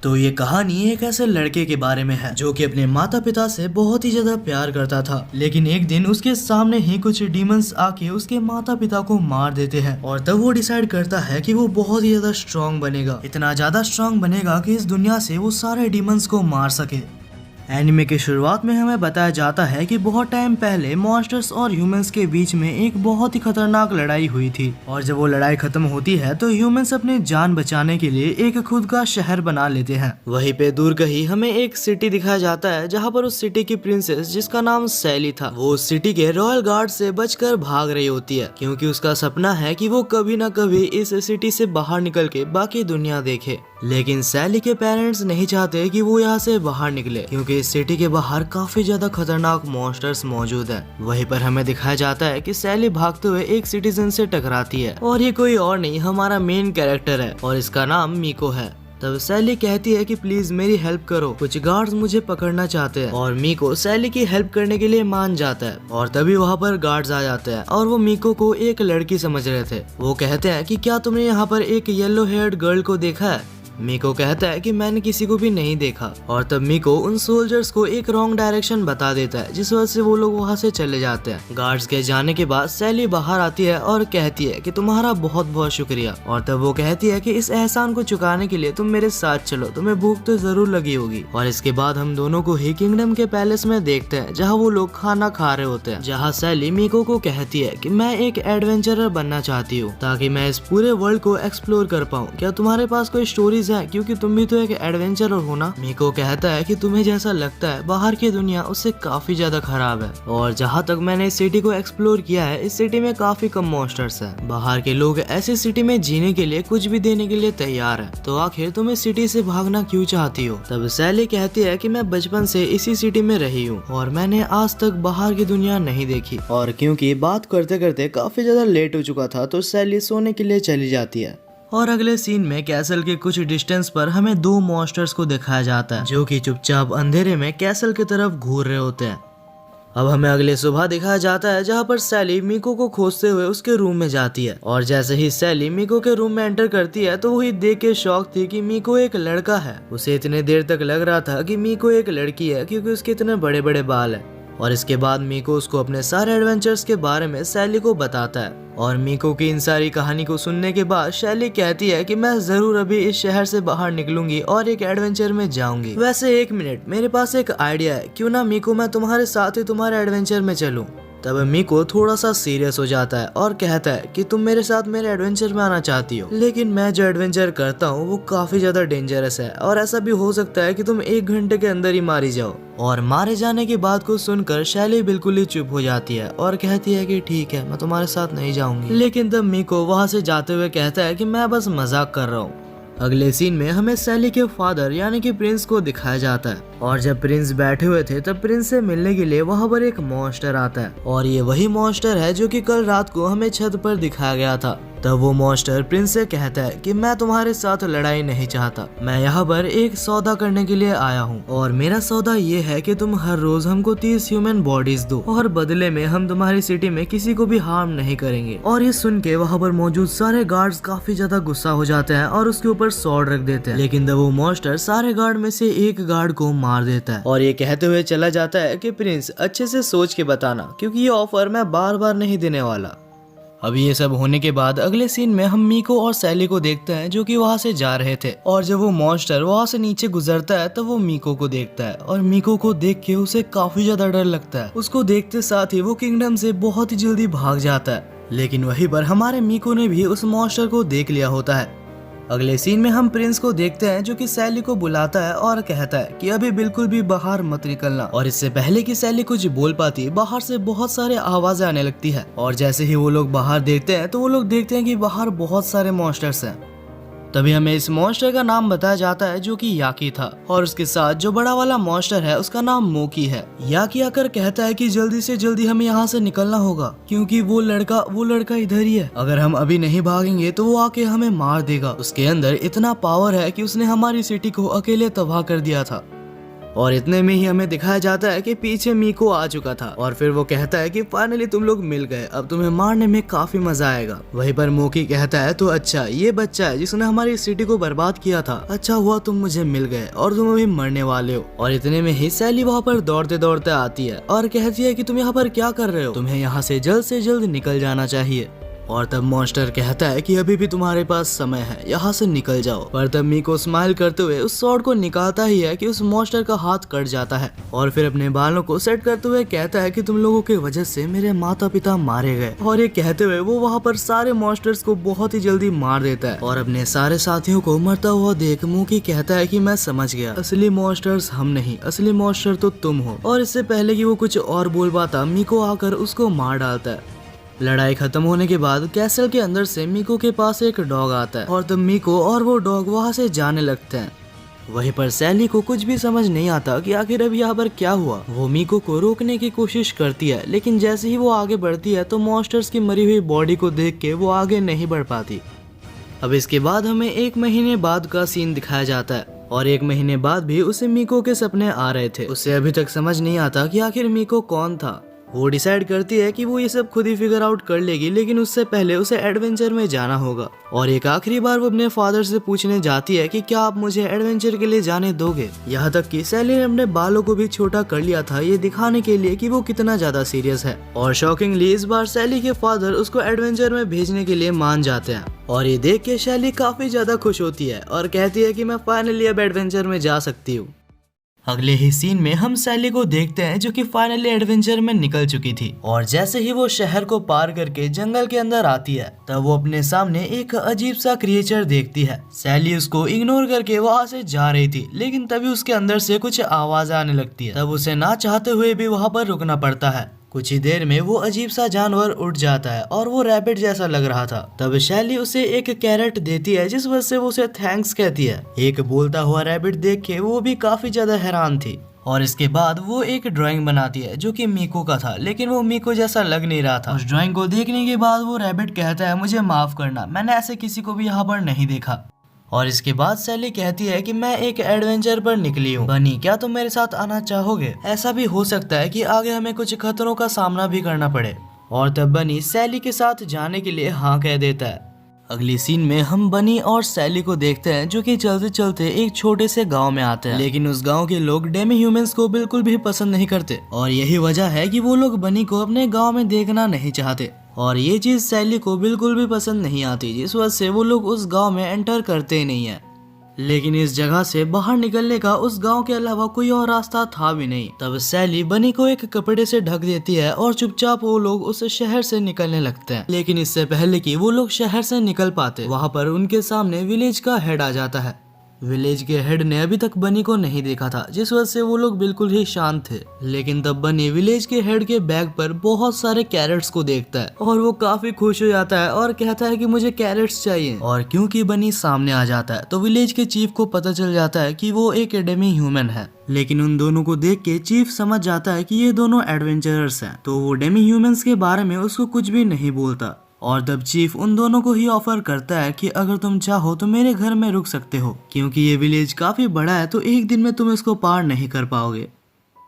तो ये कहानी एक ऐसे लड़के के बारे में है जो कि अपने माता पिता से बहुत ही ज्यादा प्यार करता था, लेकिन एक दिन उसके सामने ही कुछ डीमंस आके उसके माता पिता को मार देते हैं और तब वो डिसाइड करता है कि वो बहुत ही ज्यादा स्ट्रांग बनेगा, इतना ज्यादा स्ट्रांग बनेगा कि इस दुनिया से वो सारे डीमंस को मार सके। एनिमे की शुरुआत में हमें बताया जाता है कि बहुत टाइम पहले मॉन्स्टर्स और ह्यूमंस के बीच में एक बहुत ही खतरनाक लड़ाई हुई थी और जब वो लड़ाई खत्म होती है तो ह्यूमंस अपनी जान बचाने के लिए एक खुद का शहर बना लेते हैं। वहीं पे दूर कहीं हमें एक सिटी दिखाया जाता है जहाँ पर उस सिटी की प्रिंसेस जिसका नाम सैली था वो उस सिटी के रॉयल गार्ड से बचकर भाग रही होती है, क्योंकि उसका सपना है कि वो कभी ना कभी इस सिटी से बाहर निकल के बाकी दुनिया देखे। लेकिन सैली के पेरेंट्स नहीं चाहते कि वो यहाँ से बाहर निकले, क्योंकि इस सिटी के बाहर काफी ज्यादा खतरनाक मॉन्स्टर्स मौजूद है। वहीं पर हमें दिखाया जाता है कि सैली भागते हुए एक सिटीजन से टकराती है और ये कोई और नहीं हमारा मेन कैरेक्टर है और इसका नाम मीको है। तब सैली कहती है कि प्लीज मेरी हेल्प करो, कुछ गार्ड्स मुझे पकड़ना चाहते हैं और मीको सैली की हेल्प करने के लिए मान जाता है। और तभी वहाँ पर गार्ड्स आ जाते हैं और वो मीको को एक लड़की समझ रहे थे। वो कहते हैं कि क्या तुमने यहाँ पर एक येलो हेयर्ड गर्ल को देखा है? मीको कहता है कि मैंने किसी को भी नहीं देखा और तब मीको उन सोल्जर्स को एक रॉन्ग डायरेक्शन बता देता है, जिस वजह से वो लोग वहाँ से चले जाते हैं। गार्ड्स के जाने के बाद सैली बाहर आती है और कहती है कि तुम्हारा बहुत बहुत शुक्रिया, और तब वो कहती है कि इस एहसान को चुकाने के लिए तुम मेरे साथ चलो, तुम्हें भूख तो जरूर लगी होगी। और इसके बाद हम दोनों को ही किंगडम के पैलेस में देखते हैं जहाँ वो लोग खाना खा रहे होते हैं, जहाँ सैली मीको को कहती है कि मैं एक एडवेंचरर बनना चाहती हूँ ताकि मैं इस पूरे वर्ल्ड को एक्सप्लोर कर पाऊँ। क्या तुम्हारे पास कोई स्टोरीज है, क्योंकि तुम भी तो एक एडवेंचरर हो ना? मीको कहता है कि तुम्हें जैसा लगता है बाहर की दुनिया उससे काफी ज्यादा खराब है, और जहाँ तक मैंने इस सिटी को एक्सप्लोर किया है इस सिटी में काफी कम मॉन्स्टर्स हैं। बाहर के लोग ऐसी सिटी में जीने के लिए कुछ भी देने के लिए तैयार है, तो आखिर तुम इस सिटी से भागना क्यों चाहती हो? तब सैली कहती है कि मैं बचपन से इसी सिटी में रही हूँ और मैंने आज तक बाहर की दुनिया नहीं देखी। और क्योंकि बात करते करते काफी ज्यादा लेट हो चुका था तो सैली सोने के लिए चली जाती है। और अगले सीन में कैसल के कुछ डिस्टेंस पर हमें दो मॉन्स्टर्स को दिखाया जाता है जो कि चुपचाप अंधेरे में कैसल की तरफ घूर रहे होते हैं। अब हमें अगले सुबह दिखाया जाता है जहाँ पर सैली मीको को खोजते हुए उसके रूम में जाती है, और जैसे ही सैली मीको के रूम में एंटर करती है तो वही देख के शॉक थी कि मीको एक लड़का है। उसे इतने देर तक लग रहा था कि मीको एक लड़की है क्योंकि उसके इतने बड़े बड़े बाल है। और इसके बाद मीको उसको अपने सारे एडवेंचर्स के बारे में सैली को बताता है, और मीको की इन सारी कहानी को सुनने के बाद सैली कहती है कि मैं जरूर अभी इस शहर से बाहर निकलूंगी और एक एडवेंचर में जाऊंगी। वैसे एक मिनट, मेरे पास एक आइडिया है, क्यों ना मीको मैं तुम्हारे साथ ही तुम्हारे एडवेंचर में चलूं? तब मीको थोड़ा सा सीरियस हो जाता है और कहता है कि तुम मेरे साथ मेरे एडवेंचर में आना चाहती हो, लेकिन मैं जो एडवेंचर करता हूँ वो काफी ज्यादा डेंजरस है और ऐसा भी हो सकता है कि तुम 1 घंटे के अंदर ही मारी जाओ। और मारे जाने की बात को सुनकर शैली बिल्कुल ही चुप हो जाती है और कहती है कि ठीक है, मैं तुम्हारे साथ नहीं जाऊंगी। लेकिन तब मीको वहाँ से जाते हुए कहता है कि मैं बस मजाक कर रहा हूँ। अगले सीन में हमें सैली के फादर यानी कि प्रिंस को दिखाया जाता है, और जब प्रिंस बैठे हुए थे तब प्रिंस से मिलने के लिए वहाँ पर एक मॉन्स्टर आता है, और ये वही मॉन्स्टर है जो कि कल रात को हमें छत पर दिखाया गया था। तब वो मॉन्स्टर प्रिंस से कहता है कि मैं तुम्हारे साथ लड़ाई नहीं चाहता, मैं यहाँ पर एक सौदा करने के लिए आया हूँ, और मेरा सौदा ये है कि तुम हर रोज हमको 30 ह्यूमन बॉडीज दो और बदले में हम तुम्हारी सिटी में किसी को भी हार्म नहीं करेंगे। और ये सुन के वहाँ पर मौजूद सारे गार्ड्स काफी ज्यादा गुस्सा हो जाते हैं और उसके ऊपर स्वॉर्ड रख देते हैं, लेकिन तब वो मॉन्स्टर सारे गार्ड में से एक गार्ड को मार देता है और ये कहते हुए चला जाता है कि प्रिंस अच्छे से सोच के बताना, क्योंकि ये ऑफर मैं बार बार नहीं देने वाला। अभी ये सब होने के बाद अगले सीन में हम मीको और सैली को देखते हैं जो कि वहाँ से जा रहे थे, और जब वो मॉन्स्टर वहाँ से नीचे गुजरता है तब वो मीको को देखता है, और मीको को देख के उसे काफी ज्यादा डर लगता है। उसको देखते साथ ही वो किंगडम से बहुत ही जल्दी भाग जाता है, लेकिन वहीं पर हमारे मीको ने भी उस मॉन्स्टर को देख लिया होता है। अगले सीन में हम प्रिंस को देखते हैं जो कि सैली को बुलाता है और कहता है कि अभी बिल्कुल भी बाहर मत निकलना, और इससे पहले कि सैली कुछ बोल पाती बाहर से बहुत सारे आवाजें आने लगती है, और जैसे ही वो लोग बाहर देखते हैं तो वो लोग देखते हैं कि बाहर बहुत सारे मॉन्स्टर्स हैं। तभी हमें इस मॉन्स्टर का नाम बताया जाता है जो कि याकी था, और उसके साथ जो बड़ा वाला मॉन्स्टर है उसका नाम मोकी है। याकी आकर कहता है कि जल्दी से जल्दी हमें यहाँ से निकलना होगा, क्योंकि वो लड़का इधर ही है, अगर हम अभी नहीं भागेंगे तो वो आके हमें मार देगा। उसके अंदर इतना पावर है कि उसने हमारी सिटी को अकेले तबाह कर दिया था। और इतने में ही हमें दिखाया जाता है कि पीछे मीको आ चुका था और फिर वो कहता है कि फाइनली तुम लोग मिल गए, अब तुम्हें मारने में काफी मजा आएगा। वहीं पर मोकी कहता है तो अच्छा ये बच्चा है जिसने हमारी सिटी को बर्बाद किया था, अच्छा हुआ तुम मुझे मिल गए और तुम अभी मरने वाले हो। और इतने में ही सैली वहाँ पर दौड़ते दौड़ते आती है और कहती है कि तुम यहाँ पर क्या कर रहे हो, तुम्हें यहाँ से जल्द निकल जाना चाहिए। और तब मॉन्स्टर कहता है कि अभी भी तुम्हारे पास समय है, यहाँ से निकल जाओ। पर तब मीको स्माइल करते हुए उस स्वॉर्ड को निकालता ही है कि उस मॉन्स्टर का हाथ कट जाता है और फिर अपने बालों को सेट करते हुए कहता है कि तुम लोगों की वजह से मेरे माता पिता मारे गए। और ये कहते हुए वो वहाँ पर सारे मॉन्स्टर्स को बहुत ही जल्दी मार देता है और अपने सारे साथियों को मरता हुआ देख मूकी कहता है कि मैं समझ गया, असली मॉन्स्टर्स हम नहीं, असली मॉन्स्टर तो तुम हो। और इससे पहले कि वो कुछ और बोल पाता मीको आकर उसको मार डालता है। लड़ाई खत्म होने के बाद कैसल के अंदर से मीको के पास एक डॉग आता है और तब मीको और वो डॉग वहाँ से जाने लगते हैं। वहीं पर सैली को कुछ भी समझ नहीं आता कि आखिर अब यहाँ पर क्या हुआ। वो मीको को रोकने की कोशिश करती है लेकिन जैसे ही वो आगे बढ़ती है तो मॉन्स्टर्स की मरी हुई बॉडी को देख के वो आगे नहीं बढ़ पाती। अब इसके बाद हमें 1 महीने बाद का सीन दिखाया जाता है और 1 महीने बाद भी उसे मीको के सपने आ रहे थे। उसे अभी तक समझ नहीं आता कि आखिर मीको कौन था। वो डिसाइड करती है कि वो ये सब खुद ही फिगर आउट कर लेगी, लेकिन उससे पहले उसे एडवेंचर में जाना होगा। और एक आखिरी बार वो अपने फादर से पूछने जाती है कि क्या आप मुझे एडवेंचर के लिए जाने दोगे। यहाँ तक कि सैली ने अपने बालों को भी छोटा कर लिया था ये दिखाने के लिए कि वो कितना ज्यादा सीरियस है। और शॉकिंगली इस बार सैली के फादर उसको एडवेंचर में भेजने के लिए मान जाते हैं और ये देख के सैली काफी ज्यादा खुश होती है और कहती है कि मैं फाइनली अब एडवेंचर में जा सकती हूँ। अगले ही सीन में हम सैली को देखते हैं जो कि फाइनली एडवेंचर में निकल चुकी थी और जैसे ही वो शहर को पार करके जंगल के अंदर आती है तब वो अपने सामने एक अजीब सा क्रिएचर देखती है। सैली उसको इग्नोर करके वहाँ से जा रही थी लेकिन तभी उसके अंदर से कुछ आवाज आने लगती है। तब उसे ना चाहते हुए भी वहाँ पर रुकना पड़ता है। कुछ ही देर में वो अजीब सा जानवर उठ जाता है और वो रैबिट जैसा लग रहा था। तब शैली उसे एक कैरेट देती है जिस वजह से वो उसे थैंक्स कहती है। एक बोलता हुआ रैबिट देख के वो भी काफी ज्यादा हैरान थी और इसके बाद वो एक ड्राइंग बनाती है जो कि मीको का था लेकिन वो मीको जैसा लग नहीं रहा था। उस ड्राइंग को देखने के बाद वो रैबिट कहता है मुझे माफ करना, मैंने ऐसे किसी को भी यहाँ पर नहीं देखा। और इसके बाद सैली कहती है कि मैं एक एडवेंचर पर निकली हूँ, बनी क्या तुम मेरे साथ आना चाहोगे? ऐसा भी हो सकता है कि आगे हमें कुछ खतरों का सामना भी करना पड़े। और तब बनी सैली के साथ जाने के लिए हाँ कह देता है। अगली सीन में हम बनी और सैली को देखते हैं जो कि चलते चलते एक छोटे से गांव में आते हैं लेकिन उस गांव के लोग डेमी ह्यूमंस को बिल्कुल भी पसंद नहीं करते और यही वजह है कि वो लोग बनी को अपने गांव में देखना नहीं चाहते और ये चीज सैली को बिल्कुल भी पसंद नहीं आती जिस वजह से वो लोग उस गांव में एंटर करते ही नहीं है। लेकिन इस जगह से बाहर निकलने का उस गांव के अलावा कोई और रास्ता था भी नहीं। तब सैली बनी को एक कपड़े से ढक देती है और चुपचाप वो लोग उस शहर से निकलने लगते हैं। लेकिन इससे पहले कि वो लोग शहर से निकल पाते वहाँ पर उनके सामने विलेज का हेड आ जाता है। विलेज के हेड ने अभी तक बनी को नहीं देखा था जिस वजह से वो लोग बिल्कुल ही शांत थे। लेकिन तब बनी विलेज के हेड के बैग पर बहुत सारे कैरेट्स को देखता है और वो काफी खुश हो जाता है और कहता है कि मुझे कैरेट्स चाहिए। और क्योंकि बनी सामने आ जाता है तो विलेज के चीफ को पता चल जाता है कि वो एक डेमी ह्यूमन है। लेकिन उन दोनों को देख के चीफ समझ जाता है कि ये दोनों एडवेंचरर्स हैं तो वो डेमी ह्यूमंस के बारे में उसको कुछ भी नहीं बोलता। और तब चीफ उन दोनों को ही ऑफर करता है कि अगर तुम चाहो तो मेरे घर में रुक सकते हो क्योंकि ये विलेज काफी बड़ा है तो एक दिन में तुम इसको पार नहीं कर पाओगे।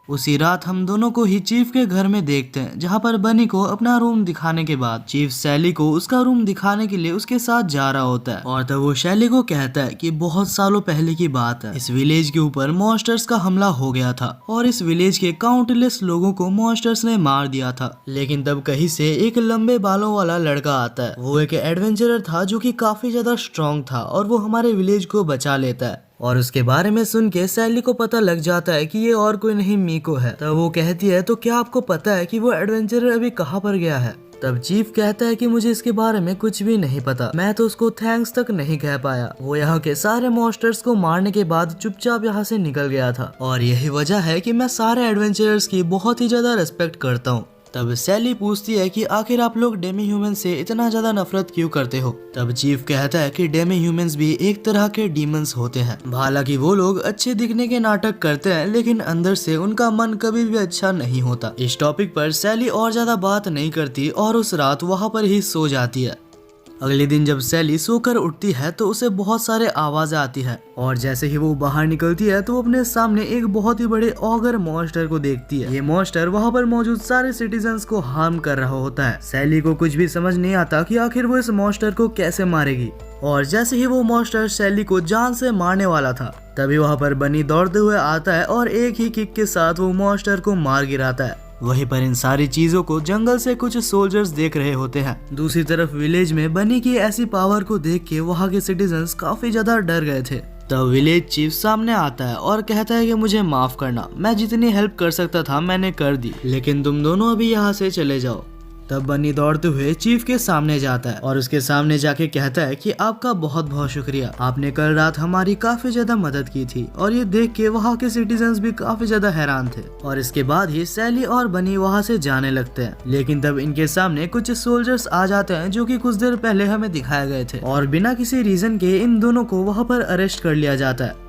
उसी रात हम दोनों को ही चीफ के घर में देखते हैं जहाँ पर बनी को अपना रूम दिखाने के बाद चीफ सैली को उसका रूम दिखाने के लिए उसके साथ जा रहा होता है। और तब वो सैली को कहता है कि बहुत सालों पहले की बात है, इस विलेज के ऊपर मॉन्स्टर्स का हमला हो गया था और इस विलेज के काउंटलेस लोगों को मॉन्स्टर्स ने मार दिया था। लेकिन तब कहीं से एक लंबे बालों वाला लड़का आता है। वो एक एडवेंचरर था जो कि काफी ज्यादा स्ट्रॉन्ग था और वो हमारे विलेज को बचा लेता है। और उसके बारे में सुन के सैली को पता लग जाता है कि ये और कोई नहीं मीको है। तब वो कहती है तो क्या आपको पता है कि वो एडवेंचरर अभी कहाँ पर गया है? तब चीफ कहता है कि मुझे इसके बारे में कुछ भी नहीं पता, मैं तो उसको थैंक्स तक नहीं कह पाया। वो यहाँ के सारे मॉन्स्टर्स को मारने के बाद चुपचाप यहाँ से निकल गया था और यही वजह है कि मैं सारे एडवेंचरर्स की बहुत ही ज्यादा रिस्पेक्ट करता हूँ। तब सैली पूछती है कि आखिर आप लोग डेमी ह्यूमन से इतना ज्यादा नफरत क्यों करते हो? तब चीफ कहता है कि डेमी ह्यूमंस भी एक तरह के डीमंस होते हैं। हालांकि वो लोग अच्छे दिखने के नाटक करते हैं लेकिन अंदर से उनका मन कभी भी अच्छा नहीं होता। इस टॉपिक पर सैली और ज्यादा बात नहीं करती और उस रात वहाँ पर ही सो जाती है। अगले दिन जब सैली सोकर उठती है तो उसे बहुत सारे आवाजें आती है और जैसे ही वो बाहर निकलती है तो वो अपने सामने एक बहुत ही बड़े ऑगर मॉन्स्टर को देखती है। ये मॉन्स्टर वहाँ पर मौजूद सारे सिटीजन्स को हार्म कर रहा होता है। सैली को कुछ भी समझ नहीं आता कि आखिर वो इस मॉन्स्टर को कैसे मारेगी और जैसे ही वो मॉन्स्टर सैली को जान से मारने वाला था तभी वहाँ पर बनी दौड़ते हुए आता है और एक ही किक के साथ वो मॉन्स्टर को मार गिराता है। वहीं पर इन सारी चीजों को जंगल से कुछ सोल्जर्स देख रहे होते हैं। दूसरी तरफ विलेज में बनी की ऐसी पावर को देख के वहाँ के सिटीजन्स काफी ज्यादा डर गए थे। तब विलेज चीफ सामने आता है और कहता है कि मुझे माफ करना, मैं जितनी हेल्प कर सकता था मैंने कर दी, लेकिन तुम दोनों अभी यहाँ से चले जाओ। तब बनी दौड़ते हुए चीफ के सामने जाता है और उसके सामने जाके कहता है कि आपका बहुत बहुत शुक्रिया, आपने कल रात हमारी काफी ज्यादा मदद की थी। और ये देख के वहाँ के सिटीजन्स भी काफी ज्यादा हैरान थे और इसके बाद ही सैली और बनी वहाँ से जाने लगते हैं। लेकिन तब इनके सामने कुछ सोल्जर्स आ जाते हैं जो कि कुछ देर पहले हमें दिखाए गए थे और बिना किसी रीजन के इन दोनों को वहाँ पर अरेस्ट कर लिया जाता है।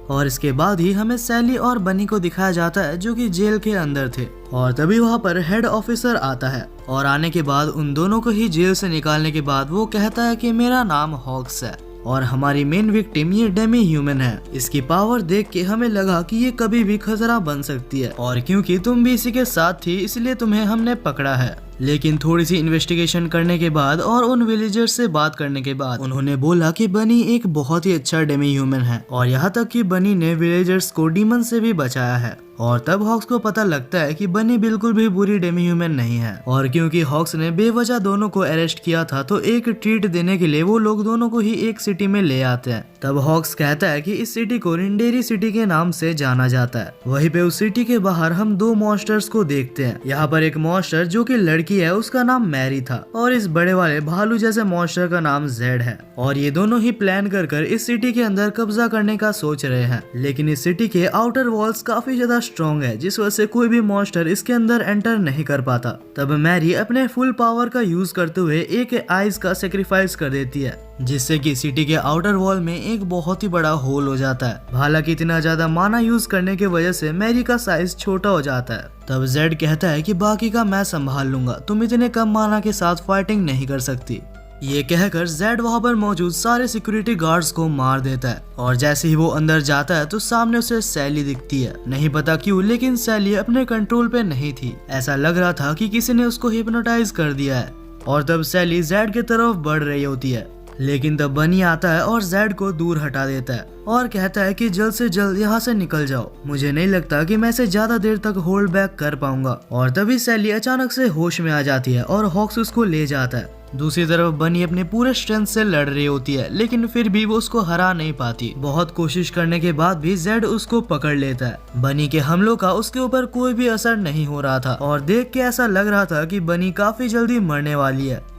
और इसके बाद ही हमें सैली और बनी को दिखाया जाता है जो कि जेल के अंदर थे और तभी वहाँ पर हेड ऑफिसर आता है और आने के बाद उन दोनों को ही जेल से निकालने के बाद वो कहता है कि मेरा नाम हॉक्स है और हमारी मेन विक्टिम ये डेमी ह्यूमन है। इसकी पावर देख के हमें लगा कि ये कभी भी खतरा बन सकती है और क्योंकि तुम भी इसी के साथ थी इसलिए तुम्हें हमने पकड़ा है। लेकिन थोड़ी सी इन्वेस्टिगेशन करने के बाद और उन विलेजर्स से बात करने के बाद उन्होंने बोला कि बनी एक बहुत ही अच्छा डेमी ह्यूमन है और यहाँ तक कि बनी ने विलेजर्स को डीमन से भी बचाया है। और तब हॉक्स को पता लगता है कि बनी बिल्कुल भी बुरी डेमी ह्यूमन नहीं है और क्योंकि हॉक्स ने बेवजह दोनों को अरेस्ट किया था तो एक ट्रीट देने के लिए वो लोग दोनों को ही एक सिटी में ले आते हैं। तब हॉक्स कहता है कि इस सिटी को रिंडेरी सिटी के नाम से जाना जाता है। वहीं पे उस सिटी के बाहर हम दो मॉन्स्टर्स को देखते हैं। यहाँ पर एक मॉन्स्टर जो कि लड़की है उसका नाम मैरी था और इस बड़े वाले भालू जैसे मॉन्स्टर का नाम जेड है और ये दोनों ही प्लान कर इस सिटी के अंदर कब्जा करने का सोच रहे हैं। लेकिन इस सिटी के आउटर वॉल्स काफी ज्यादा स्ट्रॉन्ग है जिस वजह से कोई भी मॉन्स्टर इसके अंदर एंटर नहीं कर पाता। तब मैरी अपने फुल पावर का यूज करते हुए एक आइस का सेक्रीफाइस कर देती है जिससे कि सिटी के आउटर वॉल में एक बहुत ही बड़ा होल हो जाता है। हालांकि इतना ज्यादा माना यूज करने की वजह से मैरी का साइज छोटा हो जाता है। तब जेड कहता है कि बाकी का मैं संभाल लूंगा, तुम इतने कम माना के साथ फाइटिंग नहीं कर सकती। ये कहकर जेड वहाँ पर मौजूद सारे सिक्योरिटी गार्ड्स को मार देता है और जैसे ही वो अंदर जाता है तो सामने उसे सैली दिखती है। नहीं पता क्यों लेकिन सैली अपने कंट्रोल पे नहीं थी, ऐसा लग रहा था कि किसी ने उसको हिप्नोटाइज कर दिया है। और तब सैली जेड की तरफ बढ़ रही होती है लेकिन तब बनी आता है और जेड को दूर हटा देता है और कहता है कि जल्द से जल्द यहाँ से निकल जाओ, मुझे नहीं लगता कि मैं इसे ज्यादा देर तक होल्ड बैक कर पाऊंगा। और तभी सैली अचानक से होश में आ जाती है और हॉक्स उसको ले जाता है। दूसरी तरफ बनी अपने पूरे स्ट्रेंथ से लड़ रही होती है लेकिन फिर भी वो उसको हरा नहीं पाती। बहुत कोशिश करने के बाद भी जेड उसको पकड़ लेता है। बनी के हमलों का उसके ऊपर कोई भी असर नहीं हो रहा था और देख के ऐसा लग रहा था कि बनी काफी जल्दी मरने वाली है।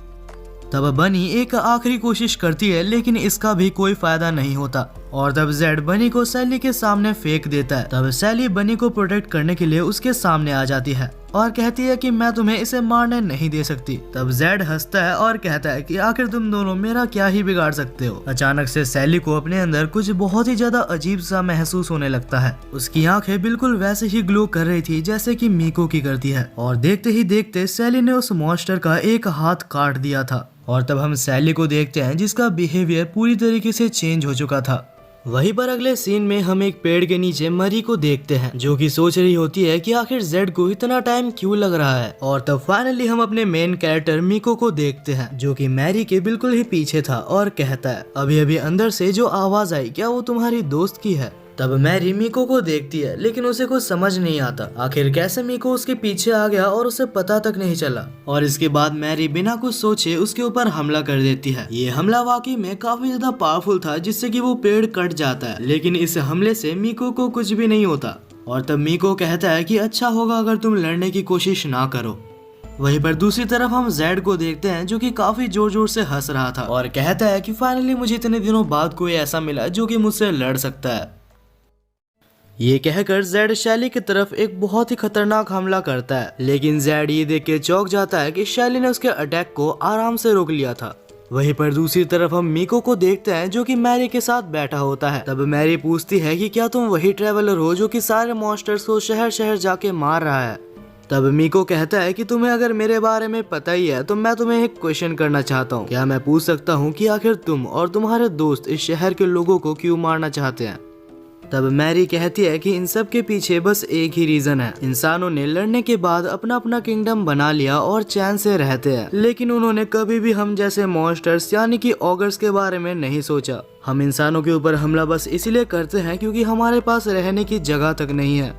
तब बनी एक आखिरी कोशिश करती है लेकिन इसका भी कोई फायदा नहीं होता और तब जेड बनी को सैली के सामने फेंक देता है। तब सैली बनी को प्रोटेक्ट करने के लिए उसके सामने आ जाती है और कहती है कि मैं तुम्हें इसे मारने नहीं दे सकती। तब जेड हंसता है और कहता है कि आखिर तुम दोनों मेरा क्या ही बिगाड़ सकते हो। अचानक से सैली को अपने अंदर कुछ बहुत ही ज्यादा अजीब सा महसूस होने लगता है। उसकी आंखें बिल्कुल वैसे ही ग्लो कर रही थी जैसे कि मीको की करती है और देखते ही देखते सैली ने उस मॉन्स्टर का एक हाथ काट दिया था। और तब हम सैली को देखते हैं जिसका बिहेवियर पूरी तरीके से चेंज हो चुका था। वहीं पर अगले सीन में हम एक पेड़ के नीचे मरी को देखते हैं जो कि सोच रही होती है कि आखिर जेड को इतना टाइम क्यों लग रहा है। और तब फाइनली हम अपने मेन कैरेक्टर मीको को देखते हैं जो कि मैरी के बिल्कुल ही पीछे था और कहता है अभी अभी अंदर से जो आवाज आई क्या वो तुम्हारी दोस्त की है। तब मैरी मीको को देखती है लेकिन उसे कुछ समझ नहीं आता आखिर कैसे मीको उसके पीछे आ गया और उसे पता तक नहीं चला। और इसके बाद मैरी बिना कुछ सोचे उसके ऊपर हमला कर देती है। ये हमला वाकई में काफी ज्यादा पावरफुल था जिससे कि वो पेड़ कट जाता है लेकिन इस हमले से मीको को कुछ भी नहीं होता। और तब मीको कहता है कि अच्छा होगा अगर तुम लड़ने की कोशिश ना करो। वहीं पर दूसरी तरफ हम जेड को देखते हैं जो कि काफी जोर जोर से हंस रहा था और कहता है कि फाइनली मुझे इतने दिनों बाद कोई ऐसा मिला जो कि मुझसे लड़ सकता है। ये कहकर जेड शैली की तरफ एक बहुत ही खतरनाक हमला करता है लेकिन जेड ये देख के चौंक जाता है कि शैली ने उसके अटैक को आराम से रोक लिया था। वहीं पर दूसरी तरफ हम मीको को देखते हैं जो कि मैरी के साथ बैठा होता है। तब मैरी पूछती है कि क्या तुम वही ट्रैवलर हो जो कि सारे मॉन्स्टर्स को शहर शहर जाके मार रहा है। तब मीको कहता है कि तुम्हें अगर मेरे बारे में पता ही है तो मैं तुम्हें एक क्वेश्चन करना चाहता हूँ। क्या मैं पूछ सकता हूँ कि आखिर तुम और तुम्हारे दोस्त इस शहर के लोगों को क्यों मारना चाहते हैं? तब मैरी कहती है कि इन सब के पीछे बस एक ही रीजन है। इंसानों ने लड़ने के बाद अपना अपना किंगडम बना लिया और चैन से रहते हैं, लेकिन उन्होंने कभी भी हम जैसे मॉन्स्टर्स यानी कि ऑगर्स के बारे में नहीं सोचा। हम इंसानों के ऊपर हमला बस इसलिए करते हैं क्योंकि हमारे पास रहने की जगह तक नहीं है।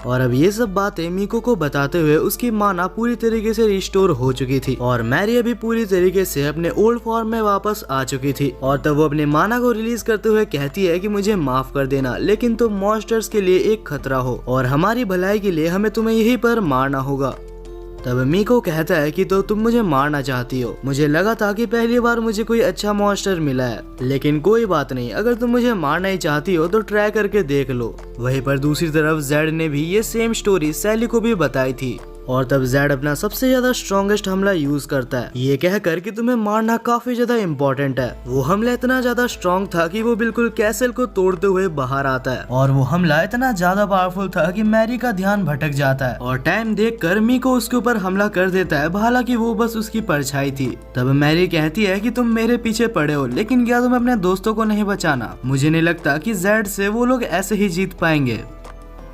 और अब ये सब बातें मीको को बताते हुए उसकी माना पूरी तरीके से रिस्टोर हो चुकी थी और मैरी अभी पूरी तरीके से अपने ओल्ड फॉर्म में वापस आ चुकी थी। और तब वो अपने माना को रिलीज करते हुए कहती है कि मुझे माफ कर देना, लेकिन तुम मॉन्स्टर्स के लिए एक खतरा हो और हमारी भलाई के लिए हमें तुम्हें यहीं पर मारना होगा। तब मीको कहता है कि तो तुम मुझे मारना चाहती हो। मुझे लगा था कि पहली बार मुझे कोई अच्छा मॉन्स्टर मिला है, लेकिन कोई बात नहीं, अगर तुम मुझे मारना ही चाहती हो तो ट्राई करके देख लो। वहीं पर दूसरी तरफ जेड ने भी ये सेम स्टोरी सैली को भी बताई थी और तब जेड अपना सबसे ज्यादा स्ट्रॉन्गेस्ट हमला यूज करता है, ये कहकर कि तुम्हें मारना काफी ज्यादा इम्पोर्टेंट है। वो हमला इतना ज्यादा स्ट्रॉन्ग था कि वो बिल्कुल कैसल को तोड़ते हुए बाहर आता है और वो हमला इतना ज्यादा पावरफुल था कि मैरी का ध्यान भटक जाता है और टाइम देखकर मीको उसके ऊपर हमला कर देता है, हालांकि वो बस उसकी परछाई थी। तब मैरी कहती है कि तुम मेरे पीछे पड़े हो, लेकिन क्या तुम अपने दोस्तों को नहीं बचाना? मुझे नहीं लगता कि जेड से वो लोग ऐसे ही जीत पाएंगे।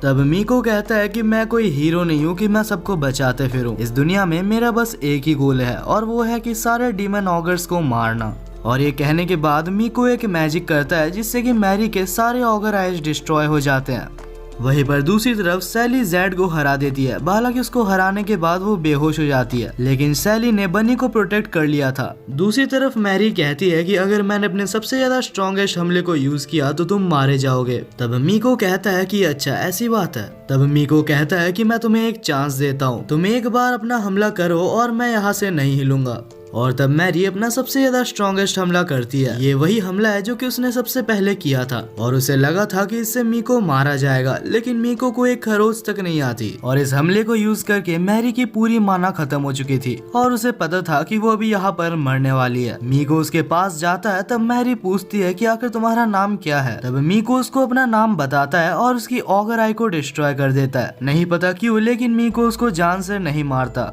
तब मीको कहता है कि मैं कोई हीरो नहीं हूँ कि मैं सबको बचाते फिरूं। इस दुनिया में मेरा बस एक ही गोल है और वो है कि सारे डीमन ऑगर्स को मारना। और ये कहने के बाद मीको एक मैजिक करता है जिससे कि मैरी के सारे ऑगर आइज डिस्ट्रॉय हो जाते हैं। वहीं पर दूसरी तरफ सैली जेड को हरा देती है। हालांकि उसको हराने के बाद वो बेहोश हो जाती है, लेकिन सैली ने बनी को प्रोटेक्ट कर लिया था। दूसरी तरफ मैरी कहती है कि अगर मैंने अपने सबसे ज्यादा स्ट्रॉन्गेस्ट हमले को यूज किया तो तुम मारे जाओगे। तब मीको कहता है कि अच्छा ऐसी बात है। तब मीको कहता है कि मैं तुम्हें एक चांस देता हूँ, तुम एक बार अपना हमला करो और मैं यहाँ से नहीं हिलूंगा। और तब मैरी अपना सबसे ज्यादा स्ट्रॉन्गेस्ट हमला करती है। ये वही हमला है जो कि उसने सबसे पहले किया था और उसे लगा था कि इससे मीको मारा जाएगा, लेकिन मीको को एक खरोच तक नहीं आती और इस हमले को यूज करके मैरी की पूरी माना खत्म हो चुकी थी और उसे पता था कि वो अभी यहाँ पर मरने वाली है। मीको उसके पास जाता है। तब मैरी पूछती है कि आखिर तुम्हारा नाम क्या है? तब मीको उसको अपना नाम बताता है और उसकी ऑगर आई को डिस्ट्रॉय कर देता है। नहीं पता क्यों, लेकिन मीको उसको जान से नहीं मारता।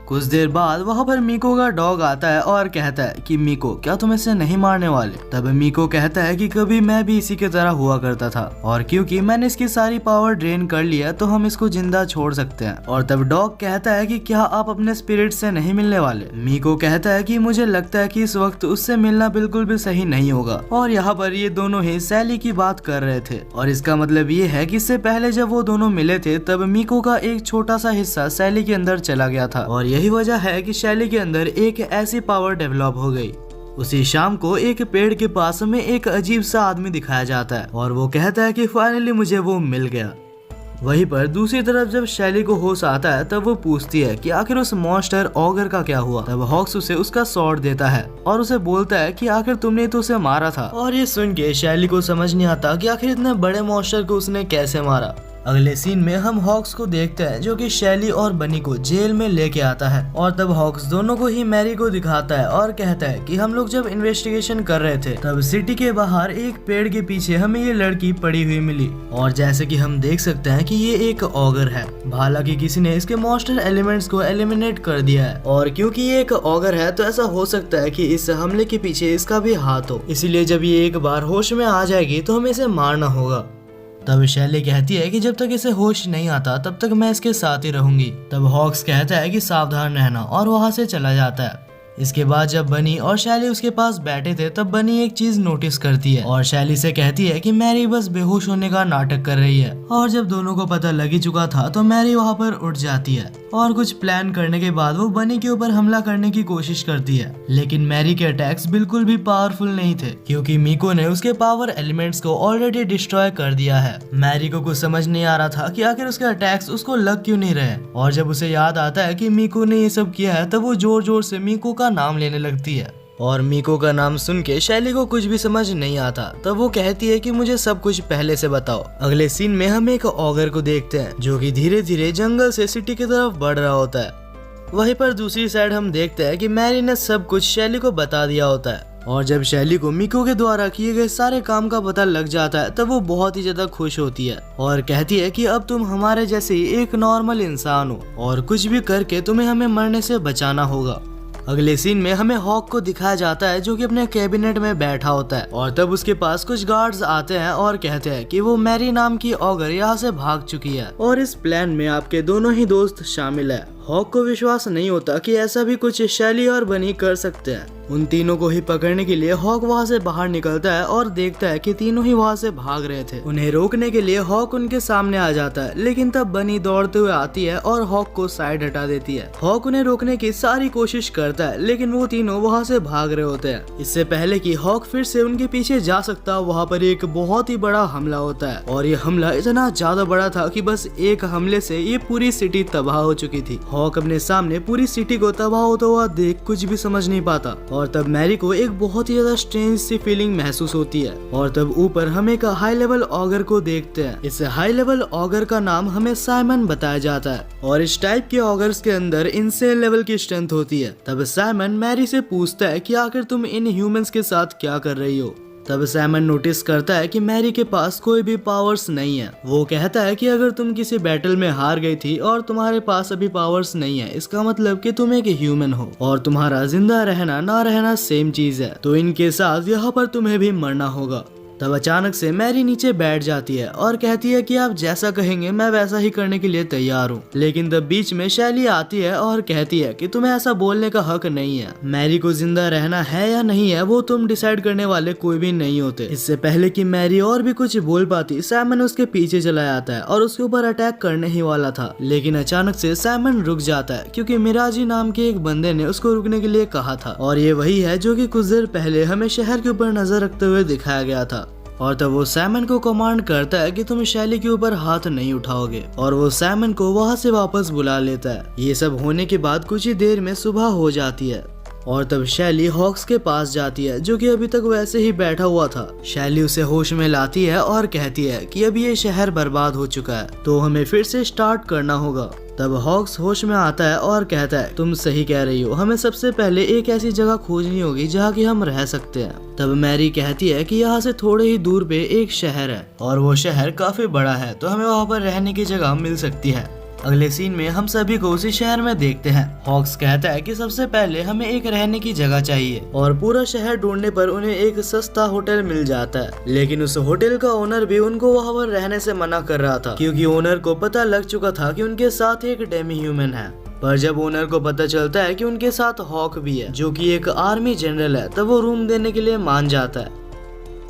कुछ देर बाद वहाँ पर मीको का डॉग आता है और कहता है कि मीको क्या तुम इसे नहीं मारने वाले? तब मीको कहता है कि कभी मैं भी इसी की तरह हुआ करता था और क्योंकि मैंने इसकी सारी पावर ड्रेन कर लिया तो हम इसको जिंदा छोड़ सकते हैं। और तब डॉग कहता है कि क्या आप अपने स्पिरिट से नहीं मिलने वाले? मीको कहता है कि मुझे लगता है कि इस वक्त उससे मिलना बिल्कुल भी सही नहीं होगा। और यहाँ पर ये दोनों ही सैली की बात कर रहे थे और इसका मतलब ये है कि इससे पहले जब वो दोनों मिले थे तब मीको का एक छोटा सा हिस्सा सैली के अंदर चला गया था और यही वजह है कि शैली के अंदर एक ऐसी पावर डेवलप हो गई। उसी शाम को एक पेड़ के पास में एक अजीब सा आदमी दिखाया जाता है और वो कहता है कि फाइनली मुझे वो मिल गया। वहीं पर दूसरी तरफ जब शैली को होश आता है तब वो पूछती है कि आखिर उस मॉन्स्टर ऑगर का क्या हुआ। तब हॉक्स उसे उसका स्वॉर्ड देता है और उसे बोलता है कि आखिर तुमने तो उसे मारा था। और ये सुन के शैली को समझ नहीं आता कि आखिर इतने बड़े मॉन्स्टर को उसने कैसे मारा। अगले सीन में हम हॉक्स को देखते हैं जो कि शैली और बनी को जेल में लेके आता है और तब हॉक्स दोनों को ही मैरी को दिखाता है और कहता है कि हम लोग जब इन्वेस्टिगेशन कर रहे थे तब सिटी के बाहर एक पेड़ के पीछे हमें ये लड़की पड़ी हुई मिली और जैसे कि हम देख सकते हैं कि ये एक ऑगर है। हालांकि किसी ने इसके मॉन्स्टर एलिमेंट्स को एलिमिनेट कर दिया है और क्योंकि ये एक ऑगर है तो ऐसा हो सकता है कि इस हमले के पीछे इसका भी हाथ हो, इसीलिए जब ये एक बार होश में आ जाएगी तो हमें इसे मारना होगा। तब शैली कहती है कि जब तक इसे होश नहीं आता तब तक मैं इसके साथ ही रहूंगी। तब हॉक्स कहता है कि सावधान रहना और वहां से चला जाता है। इसके बाद जब बनी और शैली उसके पास बैठे थे तब बनी एक चीज नोटिस करती है और शैली से कहती है कि मैरी बस बेहोश होने का नाटक कर रही है। और जब दोनों को पता लग ही चुका था तो मैरी वहाँ पर उठ जाती है और कुछ प्लान करने के बाद वो बनी के ऊपर हमला करने की कोशिश करती है, लेकिन मैरी के अटैक्स बिल्कुल भी पावरफुल नहीं थे क्योंकि मीको ने उसके पावर एलिमेंट्स को ऑलरेडी डिस्ट्रॉय कर दिया है। मैरी को कुछ समझ नहीं आ रहा था कि आखिर उसके अटैक्स उसको लग क्यों नहीं रहे और जब उसे याद आता है कि मीको ने ये सब किया है तब वो जोर जोर से मीको का नाम लेने लगती है और मीको का नाम सुन के शैली को कुछ भी समझ नहीं आता। तब वो कहती है कि मुझे सब कुछ पहले से बताओ। अगले सीन में हम एक ऑगर को देखते हैं जो कि धीरे धीरे जंगल से सिटी की तरफ बढ़ रहा होता है। वहीं पर दूसरी साइड हम देखते हैं कि मैरी ने सब कुछ शैली को बता दिया होता है और जब शैली को मिको के द्वारा किए गए सारे काम का पता लग जाता है तब वो बहुत ही ज्यादा खुश होती है और कहती है कि अब तुम हमारे जैसे ही एक नॉर्मल इंसान हो और कुछ भी करके तुम्हें हमें मरने से बचाना होगा। अगले सीन में हमें हॉक को दिखाया जाता है जो कि अपने कैबिनेट में बैठा होता है और तब उसके पास कुछ गार्ड्स आते हैं और कहते हैं कि वो मैरी नाम की ऑगर यहाँ से भाग चुकी है और इस प्लान में आपके दोनों ही दोस्त शामिल है। हॉक को विश्वास नहीं होता कि ऐसा भी कुछ शैली और बनी कर सकते हैं। उन तीनों को ही पकड़ने के लिए हॉक वहाँ से बाहर निकलता है और देखता है कि तीनों ही वहाँ से भाग रहे थे। उन्हें रोकने के लिए हॉक उनके सामने आ जाता है लेकिन तब बनी दौड़ते हुए आती है और हॉक को साइड हटा देती है। हॉक उन्हें रोकने की सारी कोशिश करता है लेकिन वो तीनों वहाँ से भाग रहे होते हैं। इससे पहले कि हॉक फिर से उनके पीछे जा सकता वहाँ पर एक बहुत ही बड़ा हमला होता है और ये हमला इतना ज्यादा बड़ा था कि बस एक हमले से ये पूरी सिटी तबाह हो चुकी थी। हॉक अपने सामने पूरी सिटी को तबाह होता हुआ देख कुछ भी समझ नहीं पाता और तब मैरी को एक बहुत ही ज्यादा स्ट्रेंज सी फीलिंग महसूस होती है और तब ऊपर हम एक हाई लेवल ऑगर को देखते हैं। इस हाई लेवल ऑगर का नाम हमें साइमन बताया जाता है और इस टाइप के ऑगर्स के अंदर इनसेन लेवल की स्ट्रेंथ होती है। तब साइमन मैरी से पूछता है कि आखिर तुम इन ह्यूमंस के साथ क्या कर रही हो। तब साइमन नोटिस करता है कि मैरी के पास कोई भी पावर्स नहीं है। वो कहता है कि अगर तुम किसी बैटल में हार गई थी और तुम्हारे पास अभी पावर्स नहीं है इसका मतलब कि तुम एक ह्यूमन हो और तुम्हारा जिंदा रहना ना रहना सेम चीज है, तो इनके साथ यहाँ पर तुम्हें भी मरना होगा। तब अचानक से मैरी नीचे बैठ जाती है और कहती है कि आप जैसा कहेंगे मैं वैसा ही करने के लिए तैयार हूँ। लेकिन तब बीच में शैली आती है और कहती है कि तुम्हें ऐसा बोलने का हक नहीं है। मैरी को जिंदा रहना है या नहीं है वो तुम डिसाइड करने वाले कोई भी नहीं होते। इससे पहले कि मैरी और भी कुछ बोल पाती साइमन उसके पीछे चला जाता है और उसके ऊपर अटैक करने ही वाला था। लेकिन अचानक से साइमन रुक जाता है क्योंकि मिराजी नाम के एक बंदे ने उसको रुकने के लिए कहा था और ये वही है जो कि कुछ देर पहले हमें शहर के ऊपर नजर रखते हुए दिखाया गया था। और तब वो साइमन को कमांड करता है कि तुम शैली के ऊपर हाथ नहीं उठाओगे और वो साइमन को वहाँ से वापस बुला लेता है। ये सब होने के बाद कुछ ही देर में सुबह हो जाती है और तब शैली हॉक्स के पास जाती है जो कि अभी तक वैसे ही बैठा हुआ था। शैली उसे होश में लाती है और कहती है कि अब ये शहर बर्बाद हो चुका है तो हमें फिर से स्टार्ट करना होगा। तब हॉक्स होश में आता है और कहता है तुम सही कह रही हो, हमें सबसे पहले एक ऐसी जगह खोजनी होगी जहाँ की हम रह सकते हैं। तब मैरी कहती है कि यहाँ से थोड़े ही दूर पे एक शहर है और वो शहर काफी बड़ा है तो हमें वहाँ पर रहने की जगह मिल सकती है। अगले सीन में हम सभी को उसी शहर में देखते हैं। हॉक्स कहता है कि सबसे पहले हमें एक रहने की जगह चाहिए और पूरा शहर ढूंढने पर उन्हें एक सस्ता होटल मिल जाता है। लेकिन उस होटल का ओनर भी उनको वहाँ पर रहने से मना कर रहा था क्योंकि ओनर को पता लग चुका था कि उनके साथ एक डेमी ह्यूमन है। पर जब ओनर को पता चलता है कि उनके साथ हॉक भी है जो कि एक आर्मी जनरल है तब वो रूम देने के लिए मान जाता है।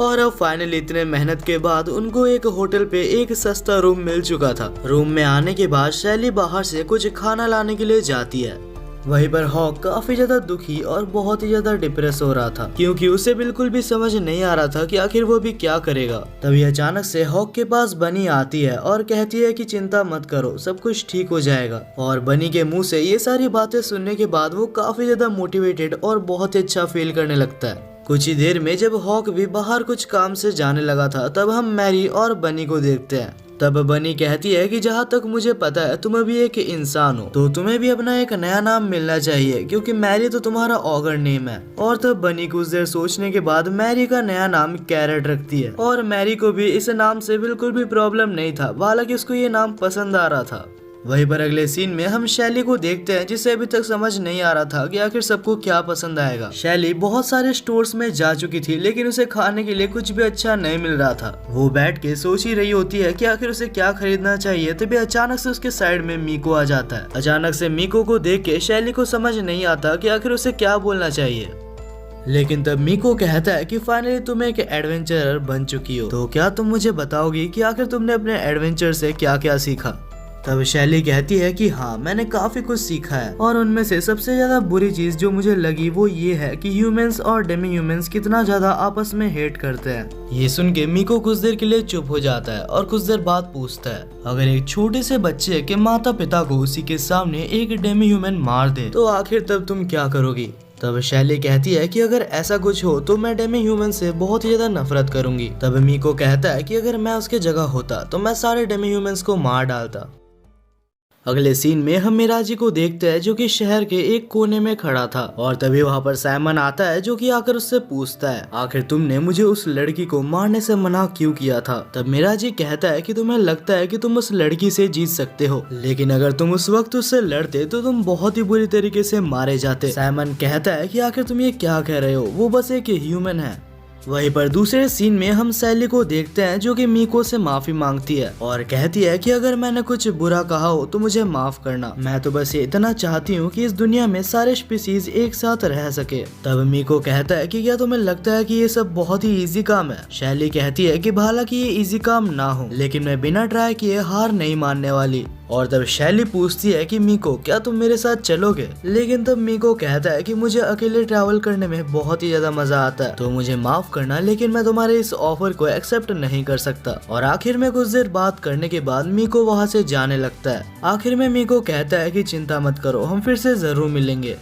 और अब फाइनली इतने मेहनत के बाद उनको एक होटल पे एक सस्ता रूम मिल चुका था। रूम में आने के बाद शैली बाहर से कुछ खाना लाने के लिए जाती है। वहीं पर हॉक काफी ज्यादा दुखी और बहुत ही ज्यादा डिप्रेस हो रहा था क्योंकि उसे बिल्कुल भी समझ नहीं आ रहा था कि आखिर वो भी क्या करेगा। तभी अचानक से हॉक के पास बनी आती है और कहती है कि चिंता मत करो, सब कुछ ठीक हो जाएगा। और बनी के मुंह से ये सारी बातें सुनने के बाद वो काफी ज्यादा मोटिवेटेड और बहुत ही अच्छा फील करने लगता है। कुछ ही देर में जब हॉक भी बाहर कुछ काम से जाने लगा था तब हम मैरी और बनी को देखते हैं। तब बनी कहती है कि जहाँ तक मुझे पता है तुम अभी एक इंसान हो तो तुम्हें भी अपना एक नया नाम मिलना चाहिए क्योंकि मैरी तो तुम्हारा ऑगर नेम है। और तब बनी कुछ देर सोचने के बाद मैरी का नया नाम कैरेट रखती है और मैरी को भी इस नाम से बिल्कुल भी प्रॉब्लम नहीं था, हालांकि उसको ये नाम पसंद आ रहा था। वहीं पर अगले सीन में हम शैली को देखते हैं जिसे अभी तक समझ नहीं आ रहा था कि आखिर सबको क्या पसंद आएगा। शैली बहुत सारे स्टोर्स में जा चुकी थी लेकिन उसे खाने के लिए कुछ भी अच्छा नहीं मिल रहा था। वो बैठ के सोच ही रही होती है कि आखिर उसे क्या खरीदना चाहिए, तभी अचानक से उसके साइड में मीको आ जाता है। अचानक से मीको को देख के शैली को समझ नहीं आता कि आखिर उसे क्या बोलना चाहिए। लेकिन तब मीको कहता है कि फाइनली तुम एक एडवेंचरर बन चुकी हो, तो क्या तुम मुझे बताओगी कि आखिर तुमने अपने एडवेंचर से क्या क्या सीखा। तब शैली कहती है कि हाँ, मैंने काफी कुछ सीखा है और उनमें से सबसे ज्यादा बुरी चीज जो मुझे लगी वो ये है कि ह्यूमंस और डेमी ह्यूमंस कितना ज्यादा आपस में हेट करते हैं। ये सुन के मीको कुछ देर के लिए चुप हो जाता है और कुछ देर बाद पूछता है, अगर एक छोटे से बच्चे के माता पिता को उसी के सामने एक डेमी ह्यूमन मार दे तो आखिर तब तुम क्या करोगी। तब शैली कहती है कि अगर ऐसा कुछ हो तो मैं डेमी ह्यूमन से बहुत ही ज्यादा नफरत करूंगी। तब मीको कहता है कि अगर मैं उसके जगह होता तो मैं सारे डेमी ह्यूमंस को मार डालता। अगले सीन में हम मिराजी को देखते हैं जो कि शहर के एक कोने में खड़ा था और तभी वहाँ पर साइमन आता है जो कि आकर उससे पूछता है आखिर तुमने मुझे उस लड़की को मारने से मना क्यों किया था। तब मिराजी कहता है कि तुम्हें लगता है कि तुम उस लड़की से जीत सकते हो, लेकिन अगर तुम उस वक्त उससे लड़ते तो तुम बहुत ही बुरी तरीके से मारे जाते। साइमन कहता है कि आखिर तुम ये क्या कह रहे हो, वो बस एक ह्यूमन है। वहीं पर दूसरे सीन में हम सैली को देखते हैं जो कि मीको से माफी मांगती है और कहती है कि अगर मैंने कुछ बुरा कहा हो तो मुझे माफ करना, मैं तो बस ये इतना चाहती हूँ कि इस दुनिया में सारे स्पीसीज एक साथ रह सके। तब मीको कहता है कि क्या तुम्हें लगता है कि ये सब बहुत ही इजी काम है। शैली कहती है कि हालांकि ये इजी काम ना हो, लेकिन मैं बिना ट्राई किए हार नहीं मानने वाली। और तब शैली पूछती है कि मीको क्या तुम मेरे साथ चलोगे, लेकिन तब मीको कहता है कि मुझे अकेले ट्रैवल करने में बहुत ही ज्यादा मजा आता है, तो मुझे माफ करना लेकिन मैं तुम्हारे इस ऑफर को एक्सेप्ट नहीं कर सकता। और आखिर में कुछ देर बात करने के बाद मीको वहाँ से जाने लगता है। आखिर में मीको कहता है कि चिंता मत करो, हम फिर से जरूर मिलेंगे।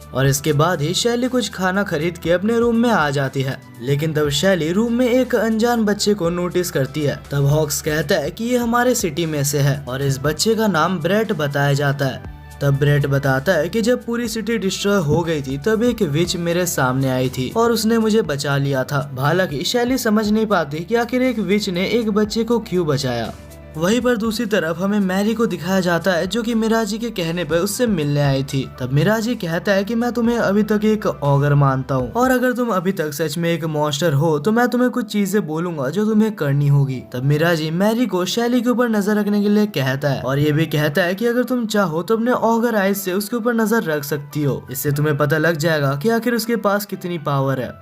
और इसके बाद ही शैली कुछ खाना खरीद के अपने रूम में आ जाती है, लेकिन तब शैली रूम में एक अनजान बच्चे को नोटिस करती है। तब हॉक्स कहता है कि ये हमारे सिटी में से है और इस बच्चे का नाम ब्रेट बताया जाता है। तब ब्रेट बताता है कि जब पूरी सिटी डिस्ट्रॉय हो गई थी तब एक विच मेरे सामने आई थी और उसने मुझे बचा लिया था। हालांकि शैली समझ नहीं पाती कि आखिर एक विच ने एक बच्चे को क्यों बचाया। वहीं पर दूसरी तरफ हमें मैरी को दिखाया जाता है जो कि मिराजी के कहने पर उससे मिलने आई थी। तब मिराजी कहता है कि मैं तुम्हें अभी तक एक ऑगर मानता हूँ और अगर तुम अभी तक सच में एक मॉन्स्टर हो तो मैं तुम्हें कुछ चीजें बोलूंगा जो तुम्हें करनी होगी। तब मिराजी मैरी को शैली के ऊपर नजर रखने के लिए कहता है और ये भी कहता है कि अगर तुम चाहो तो अपने ऑगर आइज से उसके ऊपर नजर रख सकती हो, इससे तुम्हें पता लग जाएगा कि आखिर उसके पास कितनी पावर है।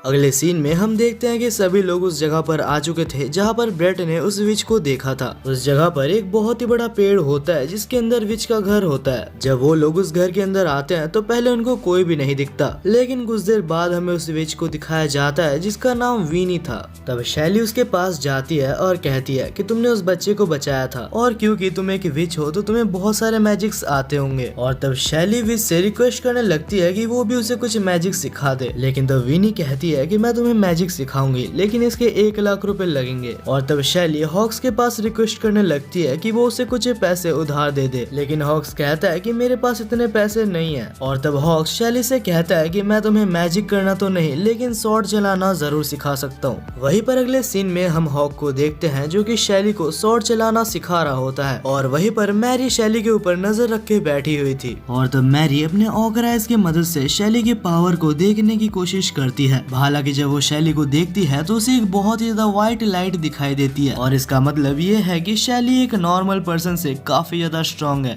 अगले सीन में हम देखते हैं कि सभी लोग उस जगह पर आ चुके थे जहाँ पर ब्रेट ने उस विच को देखा था। उस जगह पर एक बहुत ही बड़ा पेड़ होता है जिसके अंदर विच का घर होता है। जब वो लोग उस घर के अंदर आते हैं तो पहले उनको कोई भी नहीं दिखता, लेकिन कुछ देर बाद हमें उस विच को दिखाया जाता है जिसका नाम वीनी था। तब शैली उसके पास जाती है और कहती है कि तुमने उस बच्चे को बचाया था और क्योंकि तुम एक विच हो तो तुम्हें बहुत सारे मैजिक्स आते होंगे। और तब शैली विच से रिक्वेस्ट करने लगती है कि वो भी उसे कुछ मैजिक सिखा दे, लेकिन तब वीनी कहती है कि मैं तुम्हें मैजिक सिखाऊंगी लेकिन इसके 1 लाख रुपए लगेंगे। और तब शैली हॉक्स के पास रिक्वेस्ट करने लगती है कि वो उसे कुछ पैसे उधार दे दे, लेकिन हॉक्स कहता है कि मेरे पास इतने पैसे नहीं है। और तब हॉक्स शैली से कहता है कि मैं तुम्हें मैजिक करना तो नहीं लेकिन स्वॉर्ड चलाना जरूर सिखा सकता हूँ। वहीं पर अगले सीन में हम हॉक को देखते हैं जो कि शैली को स्वॉर्ड चलाना सिखा रहा होता है और वहीं पर मैरी शैली के ऊपर नजर रख के बैठी हुई थी। और तब मैरी अपने ऑगर आइज की मदद से शैली के पावर को देखने की कोशिश करती है। हालांकि जब वो शैली को देखती है तो उसे एक बहुत ही ज्यादा व्हाइट लाइट दिखाई देती है और इसका मतलब ये है कि शैली एक नॉर्मल पर्सन से काफी ज्यादा स्ट्रॉन्ग है।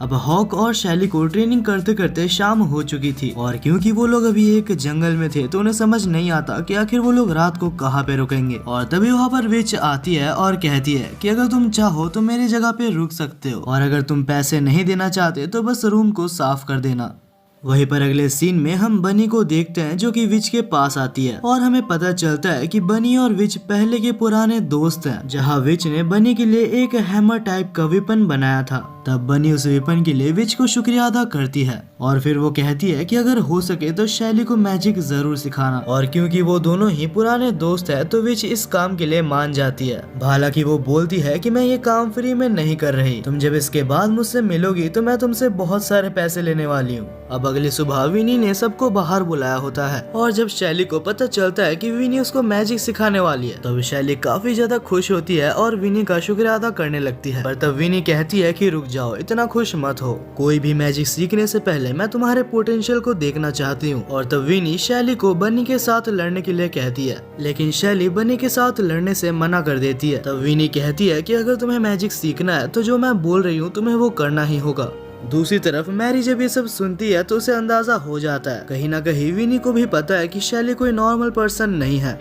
अब हॉक और शैली को ट्रेनिंग करते करते शाम हो चुकी थी और क्योंकि वो लोग अभी एक जंगल में थे तो उन्हें समझ नहीं आता कि आखिर वो लोग रात को कहाँ पे रुकेंगे। और तभी वहाँ पर विच आती है और कहती है कि अगर तुम चाहो तो मेरी जगह पे रुक सकते हो और अगर तुम पैसे नहीं देना चाहते तो बस रूम को साफ कर देना। वहीं पर अगले सीन में हम बनी को देखते हैं जो कि विच के पास आती है और हमें पता चलता है कि बनी और विच पहले के पुराने दोस्त हैं, जहां विच ने बनी के लिए एक हैमर टाइप का वेपन बनाया था। तब बनी उस वेपन के लिए विच को शुक्रिया अदा करती है और फिर वो कहती है कि अगर हो सके तो शैली को मैजिक जरूर सिखाना। और क्योंकि वो दोनों ही पुराने दोस्त है तो विच इस काम के लिए मान जाती है। हालांकि वो बोलती है कि मैं ये काम फ्री में नहीं कर रही, तुम जब इसके बाद मुझसे मिलोगी तो मैं तुमसे बहुत सारे पैसे लेने वाली हूँ। अब अगली सुबह विनी ने सबको बाहर बुलाया होता है और जब शैली को पता चलता है कि विनी उसको मैजिक सिखाने वाली है तब शैली काफी ज्यादा खुश होती है और विनी का शुक्रिया अदा करने लगती है। पर तब विनी कहती है कि रुक जाओ, इतना खुश मत हो, कोई भी मैजिक सीखने से पहले मैं तुम्हारे पोटेंशियल को देखना चाहती हूँ। और तब विनी शैली को बनी के साथ लड़ने के लिए कहती है, लेकिन शैली बनी के साथ लड़ने से मना कर देती है। तब विनी कहती है कि अगर तुम्हें मैजिक सीखना है तो जो मैं बोल रही हूँ तुम्हें वो करना ही होगा। दूसरी तरफ मैरी जब ये सब सुनती है तो उसे अंदाजा हो जाता है कहीं ना कहीं विनी को भी पता है कि शैली कोई नॉर्मल पर्सन नहीं है।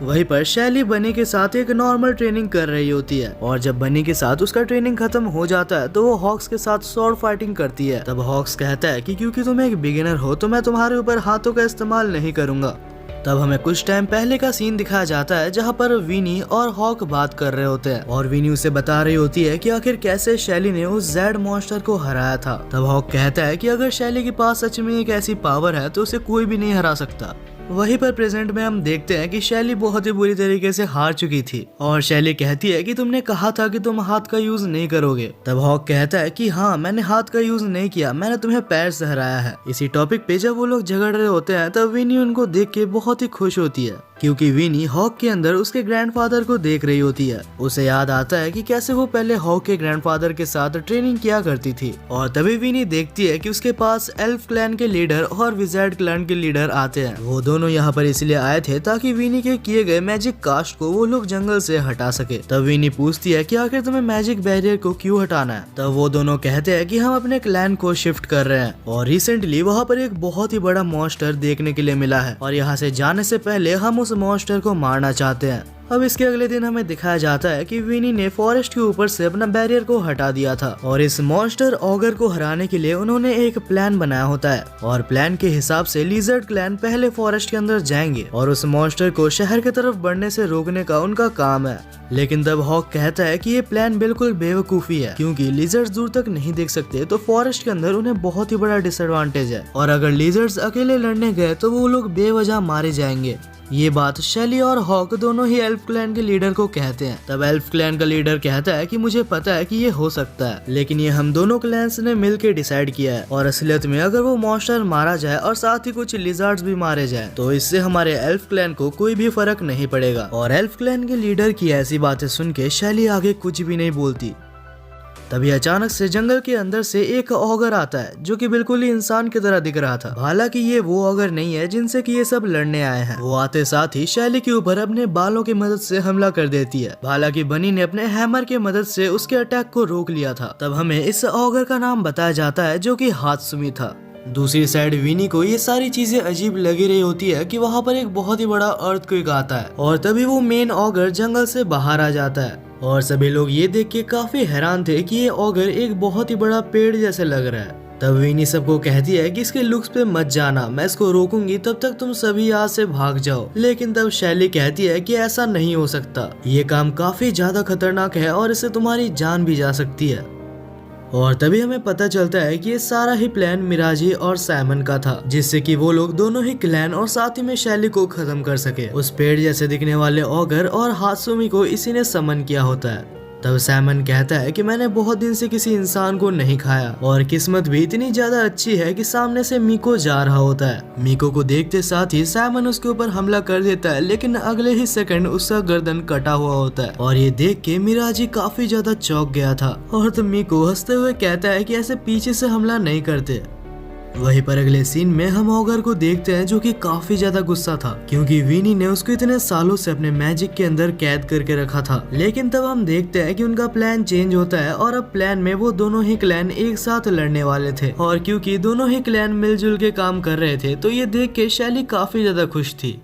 वहीं पर शैली बनी के साथ एक नॉर्मल ट्रेनिंग कर रही होती है और जब बनी के साथ उसका ट्रेनिंग खत्म हो जाता है तो वो हॉक्स के साथ स्वॉर्ड फाइटिंग करती है। तब हॉक्स कहता है कि क्योंकि तुम एक बिगिनर हो तो मैं तुम्हारे ऊपर हाथों का इस्तेमाल नहीं करूंगा। तब हमें कुछ टाइम पहले का सीन दिखाया जाता है जहाँ पर विनी और हॉक बात कर रहे होते हैं और विनी उसे बता रही होती है कि आखिर कैसे शैली ने उस जेड मॉन्स्टर को हराया था। तब हॉक कहता है कि अगर शैली के पास सच में एक ऐसी पावर है तो उसे कोई भी नहीं हरा सकता। वहीं पर प्रेजेंट में हम देखते हैं कि शैली बहुत ही बुरी तरीके से हार चुकी थी और शैली कहती है कि तुमने कहा था कि तुम हाथ का यूज नहीं करोगे। तब हॉक कहता है कि हाँ, मैंने हाथ का यूज नहीं किया, मैंने तुम्हें पैर से हराया है। इसी टॉपिक पे जब वो लोग झगड़ रहे होते हैं तब विनी उनको देख के बहुत ही खुश होती है, क्योंकि विनी हॉक के अंदर उसके ग्रैंडफादर को देख रही होती है। उसे याद आता है कि कैसे वो पहले हॉक के ग्रैंडफादर के साथ ट्रेनिंग किया करती थी। और तभी विनी देखती है कि उसके पास एल्फ क्लैन के लीडर और विज़ार्ड क्लैन के लीडर आते हैं। वो दोनों यहाँ पर इसलिए आए थे ताकि विनी के किए गए मैजिक कास्ट को वो लोग जंगल से हटा सके। तब विनी पूछती है कि आखिर तुम्हें मैजिक बैरियर को क्यों हटाना है। तब वो दोनों कहते हैं कि हम अपने क्लैन को शिफ्ट कर रहे हैं और रिसेंटली वहाँ पर एक बहुत ही बड़ा मॉन्स्टर देखने के लिए मिला है और यहाँ से जाने से पहले हम उस मॉन्स्टर को मारना चाहते हैं। अब इसके अगले दिन हमें दिखाया जाता है कि विनी ने फॉरेस्ट के ऊपर से अपना बैरियर को हटा दिया था और इस मॉन्स्टर ऑगर को हराने के लिए उन्होंने एक प्लान बनाया होता है और प्लान के हिसाब से लिजर्ड क्लैन पहले फॉरेस्ट के अंदर जाएंगे और उस मॉन्स्टर को शहर की तरफ बढ़ने से रोकने का उनका काम है। लेकिन तब हॉक कहता है कि ये प्लान बिल्कुल बेवकूफी है, क्योंकि लिजर्ड्स दूर तक नहीं देख सकते तो फॉरेस्ट के अंदर उन्हें बहुत ही बड़ा डिसएडवांटेज है और अगर लिजर्ड्स अकेले लड़ने गए तो वो लोग बेवजह मारे जाएंगे। ये बात शैली और हॉक दोनों ही एल्फ क्लैन के लीडर को कहते हैं। तब एल्फ क्लैन का लीडर कहता है कि मुझे पता है कि ये हो सकता है, लेकिन ये हम दोनों क्लैन्स ने मिलकर डिसाइड किया है और असलियत में अगर वो मॉन्स्टर मारा जाए और साथ ही कुछ लिजर्ड्स भी मारे जाए तो इससे हमारे एल्फ क्लैन को कोई भी फर्क नहीं पड़ेगा। और एल्फ क्लैन के लीडर की ऐसी बातें सुन के शैली आगे कुछ भी नहीं बोलती। तभी अचानक से जंगल के अंदर से एक ऑगर आता है जो कि बिल्कुल ही इंसान की तरह दिख रहा था। हालांकि ये वो ऑगर नहीं है जिनसे कि ये सब लड़ने आए हैं। वो आते साथ ही शैली के ऊपर अपने बालों की मदद से हमला कर देती है। हालांकि बनी ने अपने हैमर की मदद से उसके अटैक को रोक लिया था। तब हमें इस ऑगर का नाम बताया जाता है जो कि हात्सुमी था। दूसरी साइड विनी को ये सारी चीजें अजीब लगी रही होती है कि वहाँ पर एक बहुत ही बड़ा अर्थक्वेक आता है और तभी वो मेन ऑगर जंगल से बाहर आ जाता है और सभी लोग ये देख के काफी हैरान थे कि ये ऑगर एक बहुत ही बड़ा पेड़ जैसे लग रहा है। तब विनी सबको कहती है कि इसके लुक्स पे मत जाना, मैं इसको रोकूंगी तब तक तुम सभी यहाँ से भाग जाओ। लेकिन तब शैली कहती है कि ऐसा नहीं हो सकता, ये काम काफी ज्यादा खतरनाक है और इससे तुम्हारी जान भी जा सकती है। और तभी हमें पता चलता है कि ये सारा ही प्लान मिराजी और साइमन का था, जिससे कि वो लोग दोनों ही क्लैन और साथ ही में शैली को खत्म कर सके। उस पेड़ जैसे दिखने वाले ऑगर और हात्सुमी को इसी ने समन किया होता है। तब साइमन कहता है कि मैंने बहुत दिन से किसी इंसान को नहीं खाया और किस्मत भी इतनी ज्यादा अच्छी है कि सामने से मीको जा रहा होता है। मीको को देखते साथ ही साइमन उसके ऊपर हमला कर देता है, लेकिन अगले ही सेकंड उसका गर्दन कटा हुआ होता है और ये देख के मिराजी काफी ज्यादा चौंक गया था। और तो मीको हंसते हुए कहता है कि ऐसे पीछे से हमला नहीं करते। वहीं पर अगले सीन में हम ऑगर को देखते हैं जो कि काफी ज्यादा गुस्सा था, क्योंकि विनी ने उसको इतने सालों से अपने मैजिक के अंदर कैद करके रखा था। लेकिन तब हम देखते हैं कि उनका प्लान चेंज होता है और अब प्लान में वो दोनों ही क्लैन एक साथ लड़ने वाले थे। और क्योंकि दोनों ही क्लैन मिलजुल के काम कर रहे थे तो ये देख के शैली काफी ज्यादा खुश थी।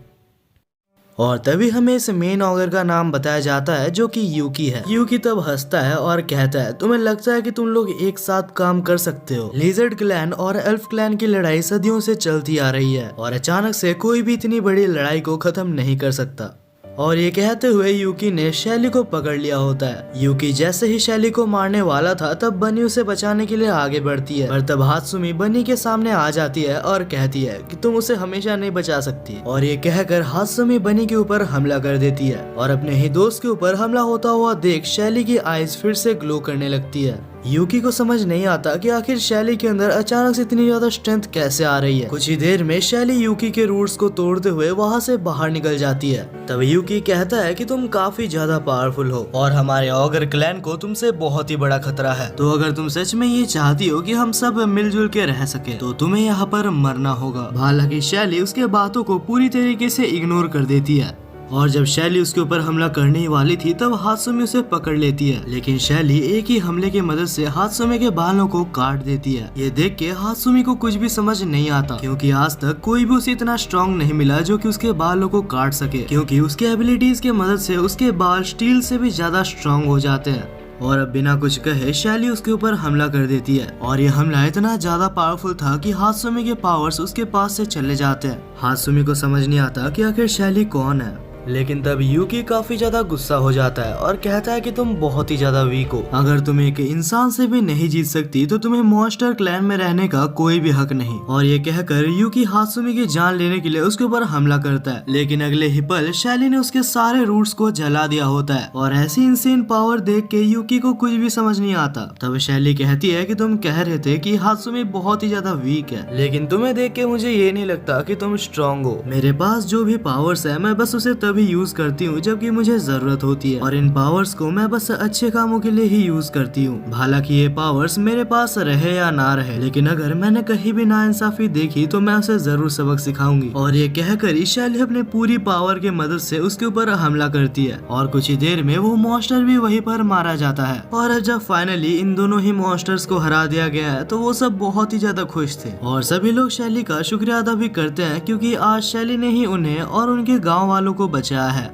और तभी हमें इस मेन ऑगर का नाम बताया जाता है जो कि यूकी है। यूकी तब हंसता है और कहता है तुम्हें लगता है कि तुम लोग एक साथ काम कर सकते हो। लिजर्ड क्लैन और एल्फ क्लैन की लड़ाई सदियों से चलती आ रही है और अचानक से कोई भी इतनी बड़ी लड़ाई को खत्म नहीं कर सकता। और ये कहते हुए यूकी ने शैली को पकड़ लिया होता है। यूकी जैसे ही शैली को मारने वाला था तब बनी उसे बचाने के लिए आगे बढ़ती है, पर तब हात्सुमी बनी के सामने आ जाती है और कहती है कि तुम उसे हमेशा नहीं बचा सकती। और ये कहकर हात्सुमी बनी के ऊपर हमला कर देती है और अपने ही दोस्त के ऊपर हमला होता हुआ देख शैली की आईज फिर से ग्लो करने लगती है। यूकी को समझ नहीं आता कि आखिर शैली के अंदर अचानक से इतनी ज्यादा स्ट्रेंथ कैसे आ रही है। कुछ ही देर में शैली यूकी के रूट्स को तोड़ते हुए वहाँ से बाहर निकल जाती है। तब यूकी कहता है कि तुम काफी ज्यादा पावरफुल हो और हमारे ऑगर क्लैन को तुमसे बहुत ही बड़ा खतरा है, तो अगर तुम सच में ये चाहती हो कि हम सब मिलजुल के रह सके तो तुम्हें यहाँ पर मरना होगा। हालांकि शैली उसके बातों को पूरी तरीके से इग्नोर कर देती है और जब शैली उसके ऊपर हमला करने ही वाली थी तब हात्सुमी उसे पकड़ लेती है, लेकिन शैली एक ही हमले की मदद से हात्सुमी के बालों को काट देती है। ये देख के हात्सुमी को कुछ भी समझ नहीं आता, क्योंकि आज तक कोई भी उसे इतना स्ट्रॉन्ग नहीं मिला जो कि उसके बालों को काट सके, क्योंकि उसके एबिलिटीज की मदद से उसके बाल स्टील से भी ज्यादा स्ट्रॉन्ग हो जाते हैं। और अब बिना कुछ कहे शैली उसके ऊपर हमला कर देती है और ये हमला इतना ज्यादा पावरफुल था कि हात्सुमी के पावर्स उसके पास से चले जाते हैं। हात्सुमी को समझ नहीं आता कि आखिर शैली कौन है लेकिन तब यूकी काफी ज्यादा गुस्सा हो जाता है और कहता है कि तुम बहुत ही ज्यादा वीक हो। अगर तुम एक इंसान से भी नहीं जीत सकती तो तुम्हें मॉन्स्टर क्लैन में रहने का कोई भी हक नहीं। और ये कहकर यूकी हात्सुमी की जान लेने के लिए उसके ऊपर हमला करता है, लेकिन अगले ही पल शैली ने उसके सारे रूट्स को जला दिया होता है। और ऐसी इंसेन पावर देख के यूकी को कुछ भी समझ नहीं आता। तब शैली कहती है कि तुम कह रहे थे कि हात्सुमी बहुत ही ज्यादा वीक है, लेकिन तुम्हें देख के मुझे ये नहीं लगता कि तुम स्ट्रॉन्ग हो। मेरे पास जो भी पावर्स है मैं बस उसे तभी यूज करती हूँ जबकि मुझे जरूरत होती है, और इन पावर्स को मैं बस अच्छे कामों के लिए ही यूज करती हूँ। हालांकि ये पावर्स मेरे पास रहे या ना रहे, लेकिन अगर मैंने कहीं भी नाइंसाफी देखी तो मैं उसे जरूर सबक सिखाऊंगी। और ये कहकर शैली अपने पूरी पावर के मदद से उसके ऊपर हमला करती है और कुछ ही देर में वो मॉन्स्टर भी वहीं पर मारा जाता है। और जब फाइनली इन दोनों ही मॉन्स्टर्स को हरा दिया गया है तो वो सब बहुत ही ज्यादा खुश थे और सभी लोग शैली का शुक्रिया अदा भी करते हैं, क्योंकि आज शैली ने ही उन्हें और उनके गाँव वालों को बचाया है।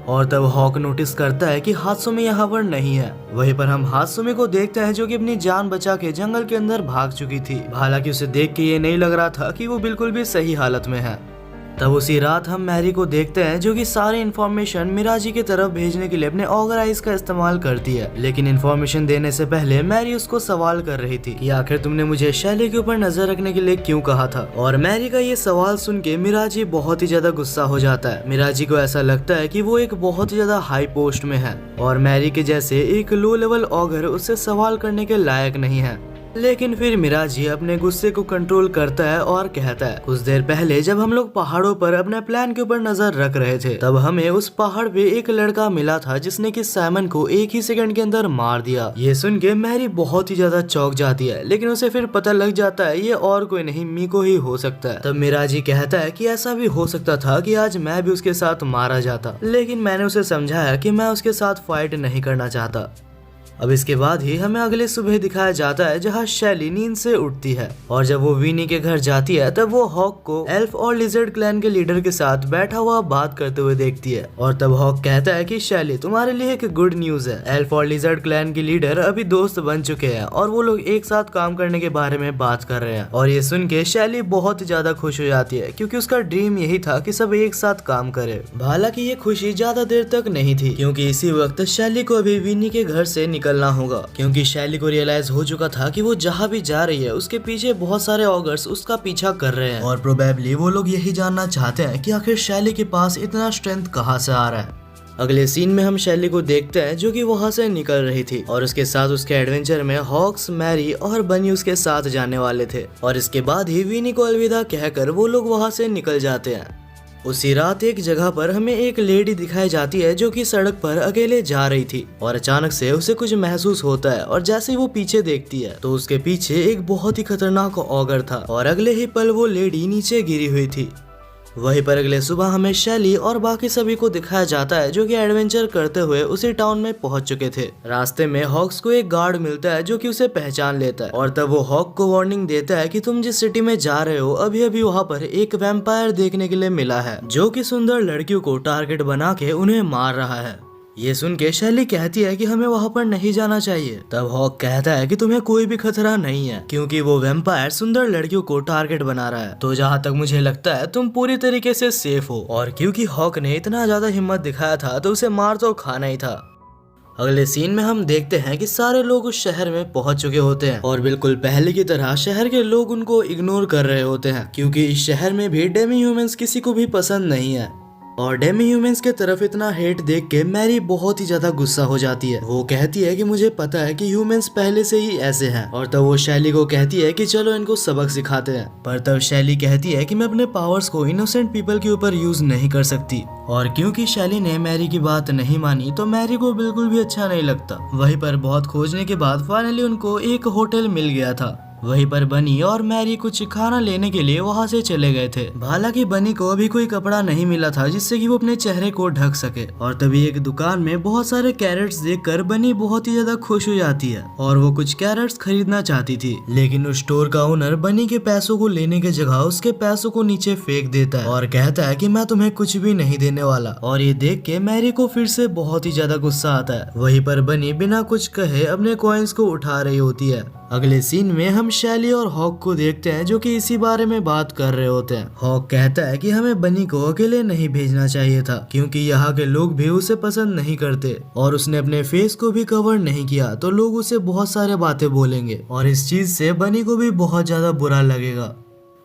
और तब हॉक नोटिस करता है कि हात्सुमी यहाँ पर नहीं है। वहीं पर हम हात्सुमी को देखते हैं जो कि अपनी जान बचा के जंगल के अंदर भाग चुकी थी। हालांकि उसे देख के ये नहीं लग रहा था कि वो बिल्कुल भी सही हालत में है। तब उसी रात हम मैरी को देखते हैं जो कि सारी इन्फॉर्मेशन मिराजी की तरफ भेजने के लिए अपने ऑगर आइज का इस्तेमाल करती है, लेकिन इन्फॉर्मेशन देने से पहले मैरी उसको सवाल कर रही थी कि आखिर तुमने मुझे शैली के ऊपर नजर रखने के लिए क्यों कहा था। और मैरी का ये सवाल सुन के मिराजी बहुत ही ज्यादा गुस्सा हो जाता है। मिराजी को ऐसा लगता है कि वो एक बहुत ही ज्यादा हाई पोस्ट में है और मैरी के जैसे एक लो लेवल ऑगर उससे सवाल करने के लायक नहीं है। लेकिन फिर मिराजी अपने गुस्से को कंट्रोल करता है और कहता है, कुछ देर पहले जब हम लोग पहाड़ों पर अपने प्लान के ऊपर नजर रख रहे थे तब हमें उस पहाड़ पे एक लड़का मिला था जिसने कि साइमन को एक ही सेकंड के अंदर मार दिया। ये सुन के मैरी बहुत ही ज्यादा चौंक जाती है, लेकिन उसे फिर पता लग जाता है ये और कोई नहीं मीको ही हो सकता है। तब मिराजी कहता है कि ऐसा भी हो सकता था कि आज मैं भी उसके साथ मारा जाता, लेकिन मैंने उसे समझाया कि मैं उसके साथ फाइट नहीं करना चाहता। अब इसके बाद ही हमें अगले सुबह दिखाया जाता है जहाँ शैली नींद से उठती है और जब वो विनी के घर जाती है तब वो हॉक को एल्फ और लिजर्ड क्लैन के लीडर के साथ बैठा हुआ बात करते हुए देखती है। और तब हॉक कहता है कि शैली तुम्हारे लिए एक गुड न्यूज है, एल्फ और लिजर्ड क्लैन के लीडर अभी दोस्त बन चुके हैं और वो लोग एक साथ काम करने के बारे में बात कर रहे हैं। और ये सुन के शैली बहुत ज्यादा खुश हो जाती है क्योंकि उसका ड्रीम यही था कि सब एक साथ काम करे। हालांकि ये खुशी ज्यादा देर तक नहीं थी क्योंकि इसी वक्त शैली को अभी विनी के घर से निकलना होगा, क्योंकि शैली को रियलाइज हो चुका था कि वो जहाँ भी जा रही है उसके पीछे बहुत सारे ऑगर्स उसका पीछा कर रहे हैं और प्रोबेबली वो लोग यही जानना चाहते हैं कि आखिर शैली के पास इतना स्ट्रेंथ कहाँ से आ रहा है। अगले सीन में हम शैली को देखते हैं जो कि वहाँ से निकल रही थी और उसके साथ उसके एडवेंचर में हॉक्स, मैरी और बनी उसके साथ जाने वाले थे। और इसके बाद ही विनी को अलविदा कहकर वो लोग वहाँ से निकल जाते हैं। उसी रात एक जगह पर हमें एक लेडी दिखाई जाती है जो कि सड़क पर अकेले जा रही थी और अचानक से उसे कुछ महसूस होता है और जैसे ही वो पीछे देखती है तो उसके पीछे एक बहुत ही खतरनाक ऑगर था और अगले ही पल वो लेडी नीचे गिरी हुई थी। वहीं पर अगले सुबह हमें शैली और बाकी सभी को दिखाया जाता है जो कि एडवेंचर करते हुए उसी टाउन में पहुंच चुके थे। रास्ते में हॉक्स को एक गार्ड मिलता है जो कि उसे पहचान लेता है और तब वो हॉक को वार्निंग देता है कि तुम जिस सिटी में जा रहे हो अभी अभी वहाँ पर एक वैम्पायर देखने के लिए मिला है जो कि सुंदर लड़कियों को टारगेट बना के उन्हें मार रहा है। ये सुन के शैली कहती है कि हमें वहाँ पर नहीं जाना चाहिए। तब हॉक कहता है कि तुम्हें कोई भी खतरा नहीं है क्योंकि वो वैम्पायर सुंदर लड़कियों को टारगेट बना रहा है, तो जहाँ तक मुझे लगता है तुम पूरी तरीके से सेफ हो। और क्योंकि हॉक ने इतना ज्यादा हिम्मत दिखाया था तो उसे मार तो खाना ही था। अगले सीन में हम देखते हैं कि सारे लोग उस शहर में पहुंच चुके होते हैं और बिल्कुल पहले की तरह शहर के लोग उनको इग्नोर कर रहे होते हैं क्योंकि इस शहर में भी डेमी ह्यूमंस किसी को भी पसंद नहीं है। और डेमी ह्यूमंस के तरफ इतना हेट देख के मैरी बहुत ही ज्यादा गुस्सा हो जाती है। वो कहती है कि मुझे पता है कि ह्यूमंस पहले से ही ऐसे हैं। और तब वो शैली को कहती है कि चलो इनको सबक सिखाते हैं। पर तब शैली कहती है कि मैं अपने पावर्स को इनोसेंट पीपल के ऊपर यूज नहीं कर सकती। और क्योंकि शैली ने मैरी की बात नहीं मानी तो मैरी को बिल्कुल भी अच्छा नहीं लगता। वहीं पर बहुत खोजने के बाद फाइनली उनको एक होटल मिल गया था। वहीं पर बनी और मैरी कुछ खाना लेने के लिए वहां से चले गए थे। हालांकि बनी को अभी कोई कपड़ा नहीं मिला था जिससे कि वो अपने चेहरे को ढक सके। और तभी एक दुकान में बहुत सारे कैरेट्स देखकर बनी बहुत ही ज्यादा खुश हो जाती है और वो कुछ कैरेट्स खरीदना चाहती थी, लेकिन उस स्टोर का ओनर बनी के पैसों को लेने के जगह उसके पैसों को नीचे फेंक देता है और कहता है कि मैं तुम्हें कुछ भी नहीं देने वाला। और ये देख के मैरी को फिर से बहुत ही ज्यादा गुस्सा आता है। वहीं पर बनी बिना कुछ कहे अपने कॉइन्स को उठा रही होती है। अगले सीन में हम शैली और हॉक को देखते हैं जो कि इसी बारे में बात कर रहे होते हैं। हॉक कहता है कि हमें बनी को अकेले नहीं भेजना चाहिए था क्योंकि यहाँ के लोग भी उसे पसंद नहीं करते और उसने अपने फेस को भी कवर नहीं किया तो लोग उसे बहुत सारे बातें बोलेंगे और इस चीज से बनी को भी बहुत ज्यादा बुरा लगेगा।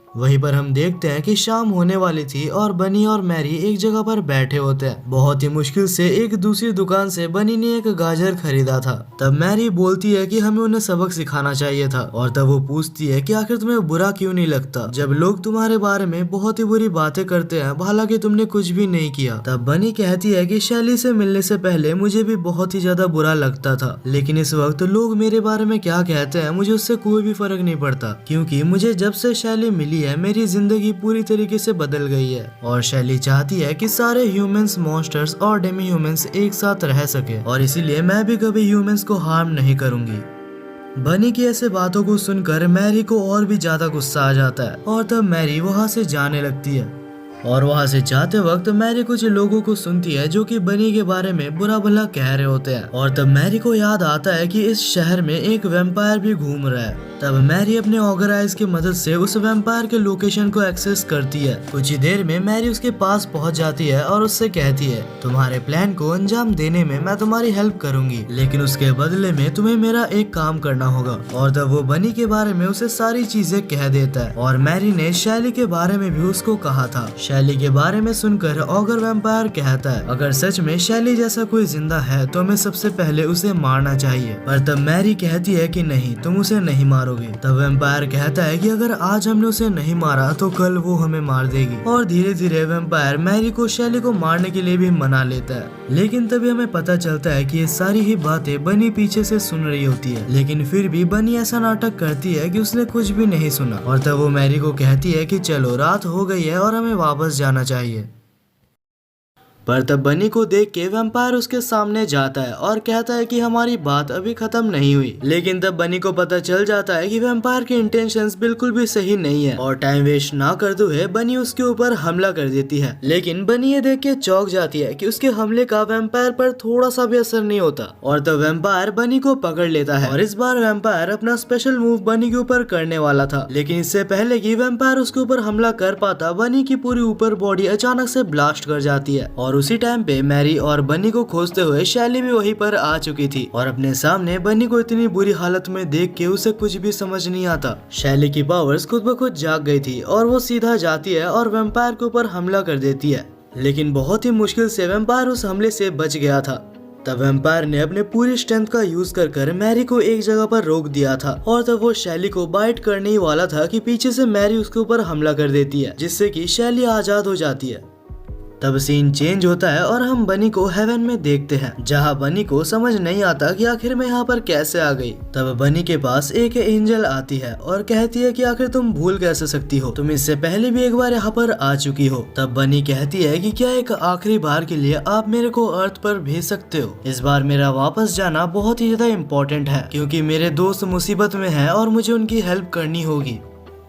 वहीं पर हम देखते हैं कि शाम होने वाली थी और बनी और मैरी एक जगह पर बैठे होते हैं। बहुत ही मुश्किल से एक दूसरी दुकान से बनी ने एक गाजर खरीदा था। तब मैरी बोलती है कि हमें उन्हें सबक सिखाना चाहिए था और तब वो पूछती है कि आखिर तुम्हें बुरा क्यों नहीं लगता जब लोग तुम्हारे बारे में बहुत ही बुरी बातें करते हैं, हालांकि तुमने कुछ भी नहीं किया। तब बनी कहती है कि शैली से मिलने से पहले मुझे भी बहुत ही ज्यादा बुरा लगता था, लेकिन इस वक्त लोग मेरे बारे में क्या कहते हैं मुझे उससे कोई भी फर्क नहीं पड़ता क्योंकि मुझे जब से शैली मिली मेरी जिंदगी पूरी तरीके से बदल गई है और शैली चाहती है कि सारे ह्यूमंस, मॉन्स्टर्स और डेमी ह्यूमंस एक साथ रह सके और इसीलिए मैं भी कभी ह्यूमंस को हार्म नहीं करूंगी। बनी की ऐसे बातों को सुनकर मैरी को और भी ज्यादा गुस्सा आ जाता है और तब मैरी वहां से जाने लगती है और वहां से जाते वक्त मैरी कुछ लोगों को सुनती है जो कि बनी के बारे में बुरा भला कह रहे होते हैं और तब मैरी को याद आता है कि इस शहर में एक वैम्पायर भी घूम रहा है। तब मैरी अपने ऑगर आइज की मदद से उस वैम्पायर के लोकेशन को एक्सेस करती है। कुछ ही देर में मैरी उसके पास पहुंच जाती है और उससे कहती है तुम्हारे प्लान को अंजाम देने में मैं तुम्हारी हेल्प करूंगी, लेकिन उसके बदले में तुम्हें मेरा एक काम करना होगा। और तब वो बनी के बारे में उसे सारी चीजें कह देता है और मैरी ने शैली के बारे में भी उसको कहा था। शैली के बारे में सुनकर ऑगर वैम्पायर कहता है अगर सच में शैली जैसा कोई जिंदा है तो हमें सबसे पहले उसे मारना चाहिए, पर तब मैरी कहती है कि नहीं, तुम उसे नहीं मारोगे। तब वैम्पायर कहता है कि अगर आज हमने उसे नहीं मारा तो कल वो हमें मार देगी और धीरे धीरे वैम्पायर मैरी को शैली को मारने के लिए भी मना लेता है। लेकिन तभी हमें पता चलता है कि ये सारी ही बातें बनी पीछे से सुन रही होती है, लेकिन फिर भी बनी ऐसा नाटक करती है कि उसने कुछ भी नहीं सुना और तब वो मैरी को कहती है कि चलो रात हो गई है और हमें वापस जाना चाहिए। पर तब बनी को देख के वैम्पायर उसके सामने जाता है और कहता है कि हमारी बात अभी खत्म नहीं हुई। लेकिन तब बनी को पता चल जाता है कि वैम्पायर के इंटेंशंस बिल्कुल भी सही नहीं है और टाइम वेस्ट ना करते हुए बनी उसके ऊपर हमला कर देती है। लेकिन बनी ये देख के चौंक जाती है कि उसके हमले का वैम्पायर पर थोड़ा सा भी असर नहीं होता और तब वैम्पायर बनी को पकड़ लेता है और इस बार वैम्पायर अपना स्पेशल मूव बनी के ऊपर करने वाला था। लेकिन इससे पहले कि वैम्पायर उसके ऊपर हमला कर पाता, बनी की पूरी ऊपर बॉडी अचानक से ब्लास्ट कर जाती है और उसी टाइम पे मैरी और बनी को खोजते हुए शैली भी वहीं पर आ चुकी थी और अपने सामने बनी को इतनी बुरी हालत में देख के उसे कुछ भी समझ नहीं आता। शैली की पावर्स खुद ब खुद जाग गई थी और वो सीधा जाती है और वैम्पायर के ऊपर हमला कर देती है, लेकिन बहुत ही मुश्किल से वैम्पायर उस हमले से बच गया था। तब वैम्पायर ने अपने पूरी स्ट्रेंथ का यूज कर मैरी को एक जगह पर रोक दिया था और तब वो शैली को बाइट करने ही वाला था कि पीछे से मैरी उसके ऊपर हमला कर देती है, जिससे कि शैली आजाद हो जाती है। तब सीन चेंज होता है और हम बनी को हेवन में देखते हैं, जहाँ बनी को समझ नहीं आता कि आखिर मैं यहाँ पर कैसे आ गई। तब बनी के पास एक एंजल आती है और कहती है कि आखिर तुम भूल कैसे सकती हो, तुम इससे पहले भी एक बार यहाँ पर आ चुकी हो। तब बनी कहती है कि क्या एक आखिरी बार के लिए आप मेरे को अर्थ पर भेज सकते हो। इस बार मेरा वापस जाना बहुत ही ज्यादा इम्पोर्टेंट है क्योंकि मेरे दोस्त मुसीबत में है और मुझे उनकी हेल्प करनी होगी।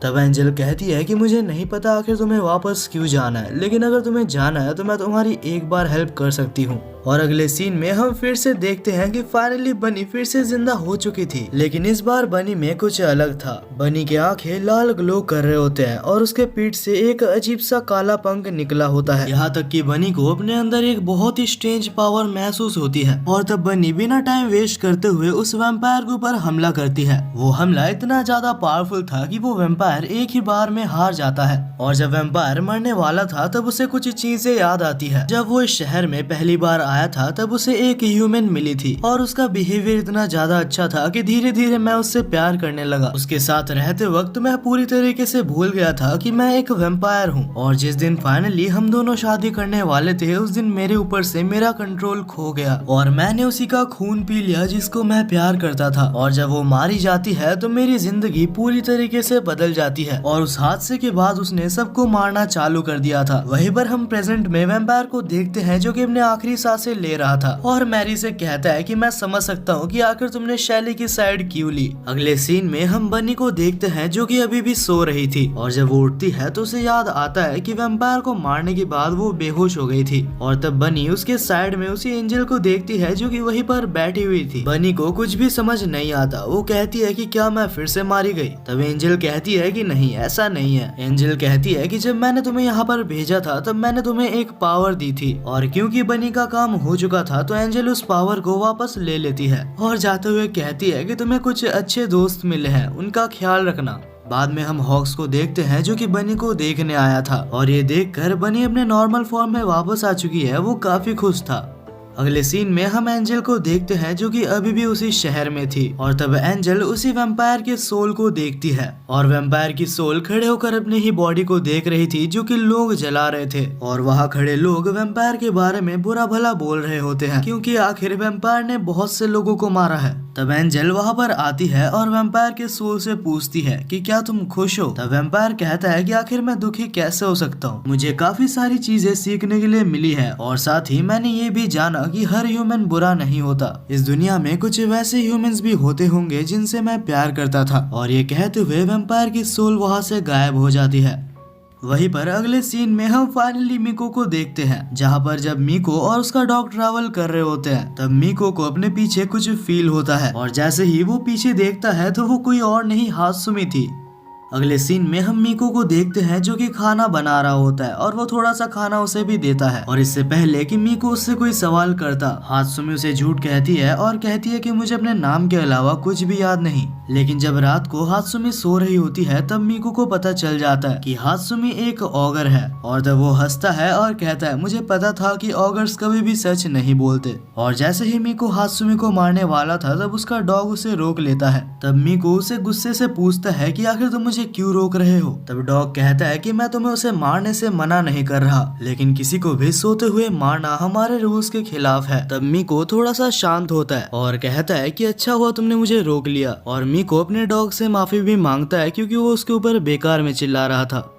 तब एंजल कहती है कि मुझे नहीं पता आखिर तुम्हें वापस क्यों जाना है, लेकिन अगर तुम्हें जाना है तो मैं तुम्हारी एक बार हेल्प कर सकती हूँ। और अगले सीन में हम फिर से देखते हैं कि फाइनली बनी फिर से जिंदा हो चुकी थी, लेकिन इस बार बनी में कुछ अलग था। बनी के आंखें लाल ग्लो कर रहे होते हैं और उसके पीठ से एक अजीब सा काला पंख निकला होता है। यहाँ तक कि बनी को अपने अंदर एक बहुत ही स्ट्रेंज पावर महसूस होती है और तब बनी बिना टाइम वेस्ट करते हुए उस वैम्पायर के ऊपर हमला करती है। वो हमला इतना ज्यादा पावरफुल था कि वो वैम्पायर एक ही बार में हार जाता है और जब वैम्पायर मरने वाला था तब उसे कुछ चीजें याद आती है। जब वो इस शहर में पहली बार आया था तब उसे एक ह्यूमन मिली थी और उसका बिहेवियर इतना ज्यादा अच्छा था कि धीरे धीरे मैं उससे प्यार करने लगा। उसके साथ रहते वक्त मैं पूरी तरीके से भूल गया था कि मैं एक वैम्पायर हूँ और जिस दिन फाइनली हम दोनों शादी करने वाले थे उस दिन मेरे ऊपर से मेरा कंट्रोल खो गया और मैंने उसी का खून पी लिया जिसको मैं प्यार करता था। और जब वो मारी जाती है तो मेरी जिंदगी पूरी तरीके से बदल जाती है और उस हादसे के बाद उसने सबको मारना चालू कर दिया था। वहीं पर हम प्रेजेंट में वैम्पायर को देखते हैं जो कि अपने आखिरी सांसें ले रहा था और मैरी से कहता है कि मैं समझ सकता हूँ कि आखिर तुमने शैली की साइड क्यों ली। अगले सीन में हम बनी को देखते हैं जो कि अभी भी सो रही थी और जब वो उठती है तो उसे याद आता है कि वैम्पायर को मारने के बाद वो बेहोश हो गई थी और तब बनी उसके साइड में उसी एंजल को देखती है जो कि वहीं पर बैठी हुई थी। बनी को कुछ भी समझ नहीं आता। वो कहती है कि क्या मैं फिर से मारी गई? तब एंजल कहती है कि नहीं, ऐसा नहीं है। एंजल कहती है कि जब मैंने तुम्हें यहाँ पर भेजा था तब मैंने तुम्हें एक पावर दी थी और क्योंकि बनी का काम हो चुका था तो एंजल उस पावर को वापस ले लेती है और जाते हुए कहती है कि तुम्हें कुछ अच्छे दोस्त मिले हैं, उनका ख्याल रखना। बाद में हम हॉक्स को देखते हैं जो कि बनी को देखने आया था और ये देखकर बनी अपने नॉर्मल फॉर्म में वापस आ चुकी है। वो काफी खुश था। अगले सीन में हम एंजल को देखते हैं जो कि अभी भी उसी शहर में थी और तब एंजल उसी वैम्पायर के सोल को देखती है और वैम्पायर की सोल खड़े होकर अपनी ही बॉडी को देख रही थी जो कि लोग जला रहे थे और वहाँ खड़े लोग वैम्पायर के बारे में बुरा भला बोल रहे होते हैं क्योंकि आखिर वैम्पायर ने बहुत से लोगों को मारा है। तब एंजल वहाँ पर आती है और वैम्पायर के सोल से पूछती है कि क्या तुम खुश हो? तब वैम्पायर कहता है कि आखिर मैं दुखी कैसे हो सकता हूँ, मुझे काफी सारी चीजें सीखने के लिए मिली है और साथ ही मैंने ये भी जाना कि हर ह्यूमन बुरा नहीं होता। इस दुनिया में कुछ वैसे ह्यूमंस भी होते होंगे जिनसे मैं प्यार करता था। और ये कहते हुए वैम्पायर की सोल वहाँ से गायब हो जाती है। वहीं पर अगले सीन में हम फाइनली मीको को देखते हैं जहाँ पर जब मीको और उसका डॉग ट्रैवल कर रहे होते हैं तब मीको को अपने पीछे कुछ फील होता है और जैसे ही वो पीछे देखता है तो वो कोई और नहीं हात्सुमी थी। अगले सीन में हम मीको को देखते हैं जो कि खाना बना रहा होता है और वो थोड़ा सा खाना उसे भी देता है और इससे पहले कि मीको उससे कोई सवाल करता हात्सुमी उसे झूठ कहती है और कहती है कि मुझे अपने नाम के अलावा कुछ भी याद नहीं। लेकिन जब रात को हात्सुमी सो रही होती है तब मीको को पता चल जाता है कि हात्सुमी एक ऑगर है और तब वो हंसता है और कहता है मुझे पता था कि ऑगर्स कभी भी सच नहीं बोलते। और जैसे ही मीको हात्सुमी को मारने वाला था तब उसका डॉग उसे रोक लेता है। तब मीको उसे गुस्से से पूछता है कि आखिर तुम मुझे क्यों रोक रहे हो? तब डॉग कहता है कि मैं तुम्हें उसे मारने से मना नहीं कर रहा, लेकिन किसी को भी सोते हुए मारना हमारे रूल्स के खिलाफ है। तब मीको थोड़ा सा शांत होता है और कहता है कि अच्छा हुआ तुमने मुझे रोक लिया। और मीको अपने डॉग से माफी भी मांगता है क्योंकि वो उसके ऊपर बेकार में चिल्ला रहा था।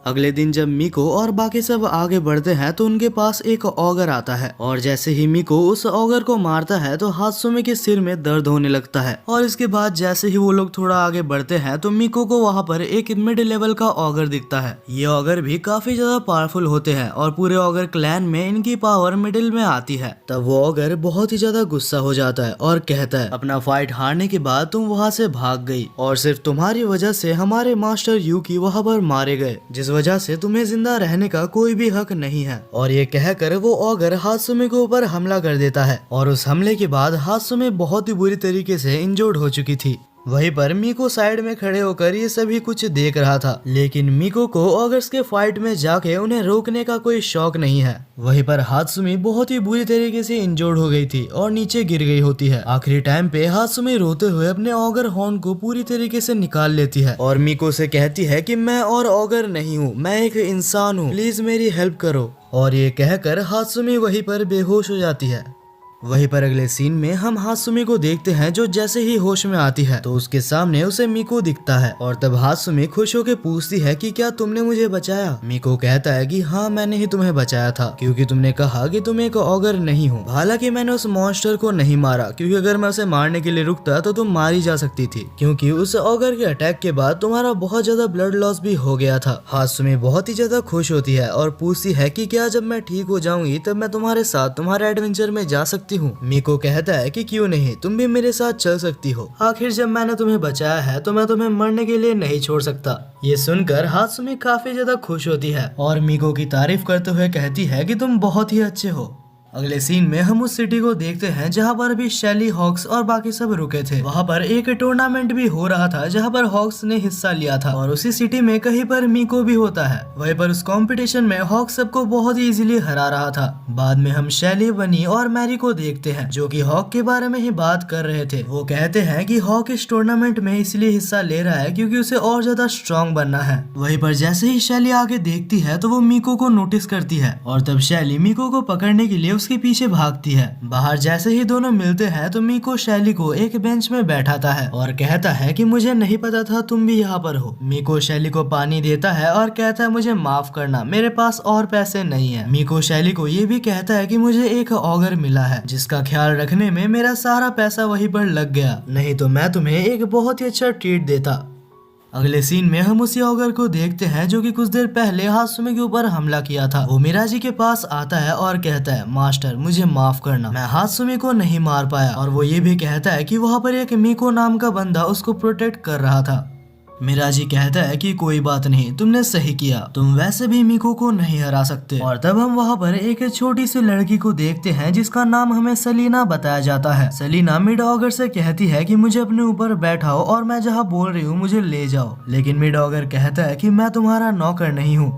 अगले दिन जब मीको और बाकी सब आगे बढ़ते हैं तो उनके पास एक ऑगर आता है और जैसे ही मीको उस ऑगर को मारता है तो हात्सुमी के सिर में दर्द होने लगता है। और इसके बाद जैसे ही वो लोग थोड़ा आगे बढ़ते हैं तो मीको को वहाँ पर एक मिड लेवल का ऑगर दिखता है। ये ऑगर भी काफी ज्यादा पावरफुल होते हैं और पूरे ऑगर क्लैन में इनकी पावर मिडिल में आती है। तब वो ऑगर बहुत ही ज्यादा गुस्सा हो जाता है और कहता है अपना फाइट हारने के बाद तुम वहाँ से भाग गई और सिर्फ तुम्हारी वजह से हमारे मास्टर यूकी वहाँ पर मारे गए, जिस वजह से तुम्हें जिंदा रहने का कोई भी हक नहीं है। और ये कहकर वो ऑगर हात्सुमी के ऊपर हमला कर देता है और उस हमले के बाद हात्सुमी बहुत ही बुरी तरीके से इंजर्ड हो चुकी थी। वहीं पर मीको साइड में खड़े होकर ये सभी कुछ देख रहा था, लेकिन मीको को ऑगर्स के फाइट में जाके उन्हें रोकने का कोई शौक नहीं है। वहीं पर हात्सुमी बहुत ही बुरी तरीके से इंजर्ड हो गई थी और नीचे गिर गई होती है। आखिरी टाइम पे हात्सुमी रोते हुए अपने ऑगर हॉर्न को पूरी तरीके से निकाल लेती है और मीको से कहती है कि मैं और ऑगर नहीं हूँ, मैं एक इंसान हूँ, प्लीज मेरी हेल्प करो। और ये कहकर हात्सुमी वहीं पर बेहोश हो जाती है। वहीं पर अगले सीन में हम हात्सुमी को देखते हैं जो जैसे ही होश में आती है तो उसके सामने उसे मीको दिखता है और तब हात्सुमी खुश होकर पूछती है कि क्या तुमने मुझे बचाया? मीको कहता है कि हाँ मैंने ही तुम्हें बचाया था क्योंकि तुमने कहा कि तुम एक ऑगर नहीं हो। हालांकि मैंने उस मॉन्स्टर को नहीं मारा क्योंकि अगर मैं उसे मारने के लिए रुकता तो तुम मारी जा सकती थी, क्योंकि उस ऑगर के अटैक के बाद तुम्हारा बहुत ज्यादा ब्लड लॉस भी हो गया था। हात्सुमी बहुत ही ज्यादा खुश होती है और पूछती है कि क्या जब मैं ठीक हो जाऊंगी तब मैं तुम्हारे साथ तुम्हारे एडवेंचर में जा सकती हूँ? मीको कहता है कि क्यों नहीं, तुम भी मेरे साथ चल सकती हो। आखिर जब मैंने तुम्हें बचाया है तो मैं तुम्हें मरने के लिए नहीं छोड़ सकता। ये सुनकर हात्सुमी काफी ज्यादा खुश होती है और मीको की तारीफ करते हुए कहती है कि तुम बहुत ही अच्छे हो। अगले सीन में हम उस सिटी को देखते हैं जहाँ पर अभी शैली, हॉक्स और बाकी सब रुके थे। वहाँ पर एक टूर्नामेंट भी हो रहा था जहाँ पर हॉक्स ने हिस्सा लिया था और उसी सिटी में कहीं पर मीको भी होता है। वहीं पर उस कंपटीशन में हॉक्स सबको बहुत ही इजीली हरा रहा था। बाद में हम शैली, बनी और मैरी को देखते हैं जो कि हॉक के बारे में ही बात कर रहे थे। वो कहते हैं कि हॉक इस टूर्नामेंट में इसलिए हिस्सा ले रहा है क्योंकि उसे और ज्यादा स्ट्रॉन्ग बनना है। वहीं पर जैसे ही शैली आगे देखती है तो वो मीको को नोटिस करती है और तब शैली मीको को पकड़ने के लिए उसके पीछे भागती है। बाहर जैसे ही दोनों मिलते हैं तो मीको शैली को एक बेंच में बैठाता है और कहता है कि मुझे नहीं पता था तुम भी यहाँ पर हो। मीको शैली को पानी देता है और कहता है मुझे माफ करना, मेरे पास और पैसे नहीं है। मीको शैली को ये भी कहता है कि मुझे एक ऑगर मिला है जिसका ख्याल रखने में मेरा सारा पैसा वहीं पर लग गया, नहीं तो मैं तुम्हें एक बहुत ही अच्छा ट्रीट देता। अगले सीन में हम उसी ऑगर को देखते हैं जो कि कुछ देर पहले हात्सुमे के ऊपर हमला किया था। वो मिराजी के पास आता है और कहता है मास्टर मुझे माफ करना, मैं हात्सुमे को नहीं मार पाया। और वो ये भी कहता है कि वहाँ पर एक मीको नाम का बंदा उसको प्रोटेक्ट कर रहा था। मिराजी कहता है कि कोई बात नहीं, तुमने सही किया, तुम वैसे भी मीको को नहीं हरा सकते। और तब हम वहाँ पर एक छोटी सी लड़की को देखते हैं जिसका नाम हमें सेलिना बताया जाता है। सेलिना मिड ऑगर से कहती है कि मुझे अपने ऊपर बैठाओ और मैं जहाँ बोल रही हूँ मुझे ले जाओ, लेकिन मिड ऑगर कहता है कि मैं तुम्हारा नौकर नहीं हूँ।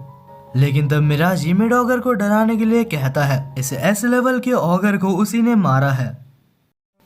लेकिन तब मिराजी मिड ऑगर को डराने के लिए कहता है इस एस लेवल के ऑगर को उसी ने मारा है।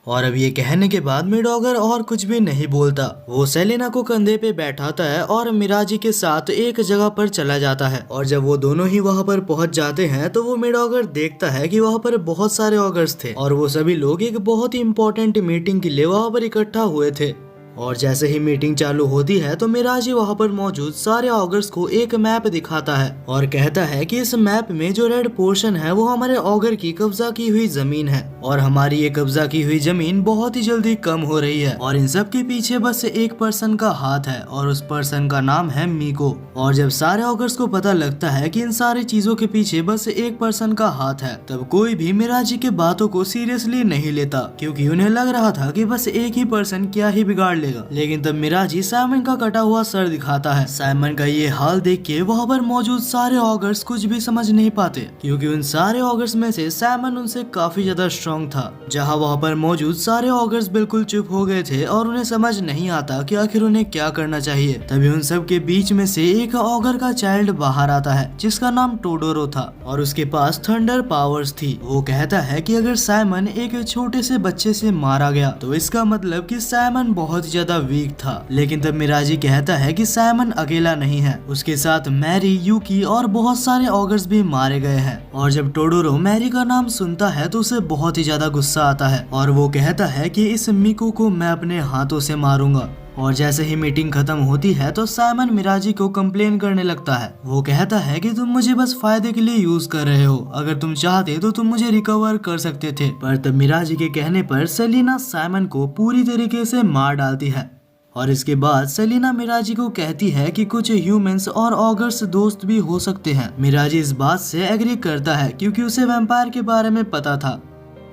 और अब ये कहने के बाद मिडॉगर और कुछ भी नहीं बोलता, वो सेलिना को कंधे पे बैठाता है और मिराजी के साथ एक जगह पर चला जाता है। और जब वो दोनों ही वहाँ पर पहुँच जाते हैं तो वो मिडॉगर देखता है कि वहाँ पर बहुत सारे ऑगर्स थे और वो सभी लोग एक बहुत ही इम्पोर्टेंट मीटिंग के लिए वहाँ पर इकट्ठा हुए थे। और जैसे ही मीटिंग चालू होती है तो मिराजी वहाँ पर मौजूद सारे ऑगर्स को एक मैप दिखाता है और कहता है कि इस मैप में जो रेड पोर्शन है वो हमारे ऑगर की कब्जा की हुई जमीन है और हमारी ये कब्जा की हुई जमीन बहुत ही जल्दी कम हो रही है और इन सब के पीछे बस एक पर्सन का हाथ है और उस पर्सन का नाम है मीको। और जब सारे ऑगर्स को पता लगता है कि इन सारी चीजों के पीछे बस एक पर्सन का हाथ है, तब कोई भी मिराजी के बातों को सीरियसली नहीं लेता क्योंकि उन्हें लग रहा था कि बस एक ही पर्सन क्या ही बिगाड़ लेगा। लेकिन तब मिराजी साइमन का कटा हुआ सर दिखाता है। साइमन का ये हाल देख के वहाँ पर मौजूद सारे ऑगर्स कुछ भी समझ नहीं पाते क्योंकि उन सारे ऑगर्स में से साइमन उनसे काफी ज्यादा स्ट्रॉन्ग था। जहाँ वहाँ पर मौजूद सारे ऑगर्स बिल्कुल चुप हो गए थे और उन्हें समझ नहीं आता कि आखिर उन्हें क्या करना चाहिए। तभी उन सब के बीच में से एक ऑगर का चाइल्ड बाहर आता है जिसका नाम टोडोरो था और उसके पास थंडर पावर्स थी। वो कहता है कि अगर साइमन एक छोटे से बच्चे से मारा गया तो इसका मतलब कि साइमन बहुत ज्यादा वीक था। लेकिन तब मिराजी कहता है कि साइमन अकेला नहीं है, उसके साथ मैरी, यूकी और बहुत सारे ऑगर्स भी मारे गए हैं। और जब टोडोरो मैरी का नाम सुनता है तो उसे बहुत ही ज्यादा गुस्सा आता है और वो कहता है कि इस मिको को मैं अपने हाथों से मारूंगा। और जैसे ही मीटिंग खत्म होती है तो साइमन मिराजी को कंप्लेन करने लगता है। वो कहता है कि तुम मुझे बस फायदे के लिए यूज कर रहे हो, अगर तुम चाहते तो तुम मुझे रिकवर कर सकते थे। पर तब मिराजी के कहने पर सेलिना साइमन को पूरी तरीके से मार डालती है। और इसके बाद सेलिना मिराजी को कहती है कि कुछ ह्यूमंस और ऑगर्स दोस्त भी हो सकते हैं। मिराजी इस बात से एग्री करता है क्योंकि उसे वैम्पायर के बारे में पता था।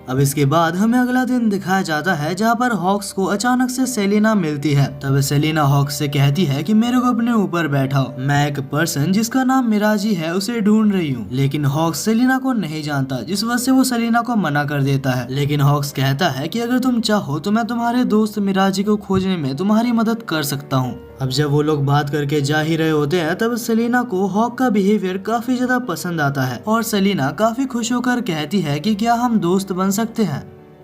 अब इसके बाद हमें अगला दिन दिखाया जाता है जहाँ पर हॉक्स को अचानक से सेलिना मिलती है। तब सेलिना हॉक्स से कहती है कि मेरे को अपने ऊपर बैठाओ, मैं एक पर्सन जिसका नाम मिराजी है उसे ढूंढ रही हूँ। लेकिन हॉक्स सेलिना को नहीं जानता जिस वजह से वो सेलिना को मना कर देता है। लेकिन हॉक्स कहता है कि अगर तुम चाहो तो मैं तुम्हारे दोस्त मिराजी को खोजने में तुम्हारी मदद कर सकता हूँ। अब जब वो लोग बात करके जा ही रहे होते हैं तब सेलिना को हॉक का बिहेवियर काफी ज्यादा पसंद आता है और सेलिना काफी खुश होकर कहती है कि क्या हम दोस्त बन सकते हैं।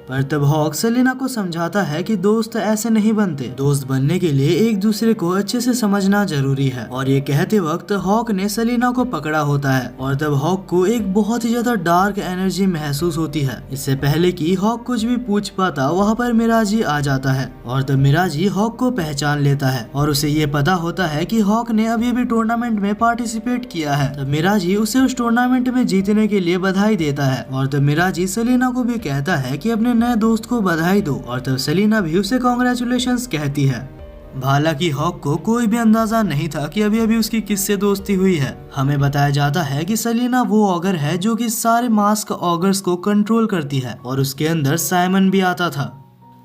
पर तब हॉक सेलिना को समझाता है कि दोस्त ऐसे नहीं बनते, दोस्त बनने के लिए एक दूसरे को अच्छे से समझना जरूरी है। और ये कहते वक्त हॉक ने सेलिना को पकड़ा होता है और तब हॉक को एक बहुत ही ज्यादा डार्क एनर्जी महसूस होती है। इससे पहले कि हॉक कुछ भी पूछ पाता वहाँ पर मिराजी आ जाता है और तब मिराजी हॉक को पहचान लेता है और उसे ये पता होता है कि हॉक ने अभी भी टूर्नामेंट में पार्टिसिपेट किया है। तब मिराजी उसे उस टूर्नामेंट में जीतने के लिए बधाई देता है और तब मिराजी सेलिना को भी कहता है कि अपने नए दोस्त को बधाई दो और तब सेलिना भी उसे कांग्रेचुलेशंस कहती है। हालांकि हॉक को कोई भी अंदाजा नहीं था कि अभी अभी उसकी किससे दोस्ती हुई है। हमें बताया जाता है कि सेलिना वो ऑगर है जो कि सारे मास्क ऑगर्स को कंट्रोल करती है और उसके अंदर साइमन भी आता था।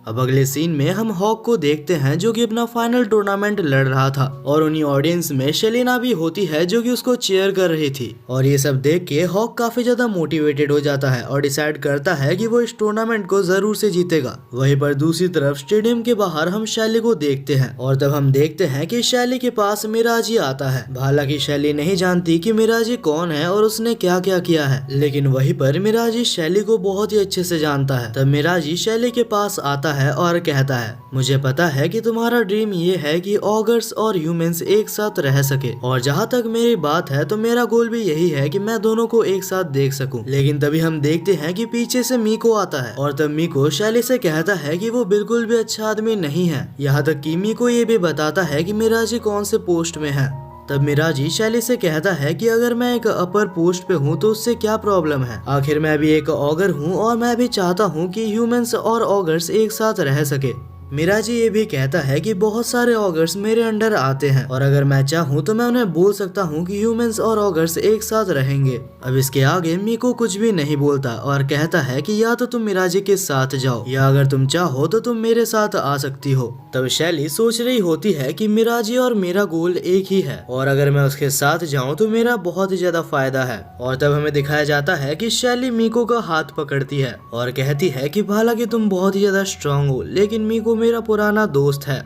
अब अगले सीन में हम हॉक को देखते हैं जो कि अपना फाइनल टूर्नामेंट लड़ रहा था और उन्हीं ऑडियंस में सेलिना भी होती है जो कि उसको चीयर कर रही थी। और ये सब देख के हॉक काफी ज्यादा मोटिवेटेड हो जाता है और डिसाइड करता है कि वो इस टूर्नामेंट को जरूर से जीतेगा। वहीं पर दूसरी तरफ स्टेडियम के बाहर हम शैली को देखते हैं और तब हम देखते हैं कि शैली के पास मिराजी आता है। हालांकि शैली नहीं जानती कि मिराजी कौन है और उसने क्या क्या किया है, लेकिन वहीं पर मिराजी शैली को बहुत ही अच्छे से जानता है। तब मिराजी शैली के पास आता है और कहता है, मुझे पता है कि तुम्हारा ड्रीम ये है कि ऑगर्स और ह्यूमंस एक साथ रह सके, और जहाँ तक मेरी बात है तो मेरा गोल भी यही है कि मैं दोनों को एक साथ देख सकूं। लेकिन तभी हम देखते हैं कि पीछे से मीको आता है और तब मीको शैली से कहता है कि वो बिल्कुल भी अच्छा आदमी नहीं है। यहाँ तक कि मीको ये भी बताता है कि मिराजी कौन से पोस्ट में है। तब मिराजी शैली से कहता है कि अगर मैं एक अपर पोस्ट पे हूँ तो उससे क्या प्रॉब्लम है, आखिर मैं भी एक ऑगर हूँ और मैं भी चाहता हूँ कि ह्यूमंस और ऑगर्स एक साथ रह सके। मिराजी ये भी कहता है कि बहुत सारे ऑगर्स मेरे अंडर आते हैं और अगर मैं चाहूँ तो मैं उन्हें बोल सकता हूँ कि ह्यूमंस और ऑगर्स एक साथ रहेंगे। अब इसके आगे मीको कुछ भी नहीं बोलता और कहता है कि या तो तुम मिराजी के साथ जाओ या अगर तुम चाहो तो तुम मेरे साथ आ सकती हो। तब शैली सोच रही होती है कि मिराजी और मेरा गोल एक ही है और अगर मैं उसके साथ जाऊं तो मेरा बहुत ही ज्यादा फायदा है। और तब हमें दिखाया जाता है कि शैली मीको का हाथ पकड़ती है और कहती है कि हालांकि तुम बहुत ही ज्यादा स्ट्रांग हो लेकिन मीको मेरा पुराना दोस्त है।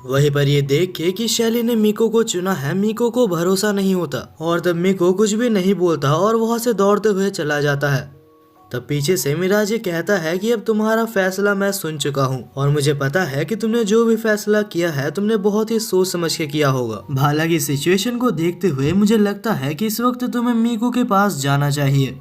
वहीं पर ये देख के कि शैली ने मीको को चुना है, मीको को भरोसा नहीं होता और तब मीको कुछ भी नहीं बोलता और वहां से दौड़ते हुए चला जाता है। तब पीछे से मिराजी कहता है कि अब तुम्हारा फैसला मैं सुन चुका हूँ और मुझे पता है कि तुमने जो भी फैसला किया है तुमने बहुत ही सोच समझ के किया होगा। हालांकि सिचुएशन को देखते हुए मुझे लगता है कि इस वक्त तुम्हें मीको के पास जाना चाहिए।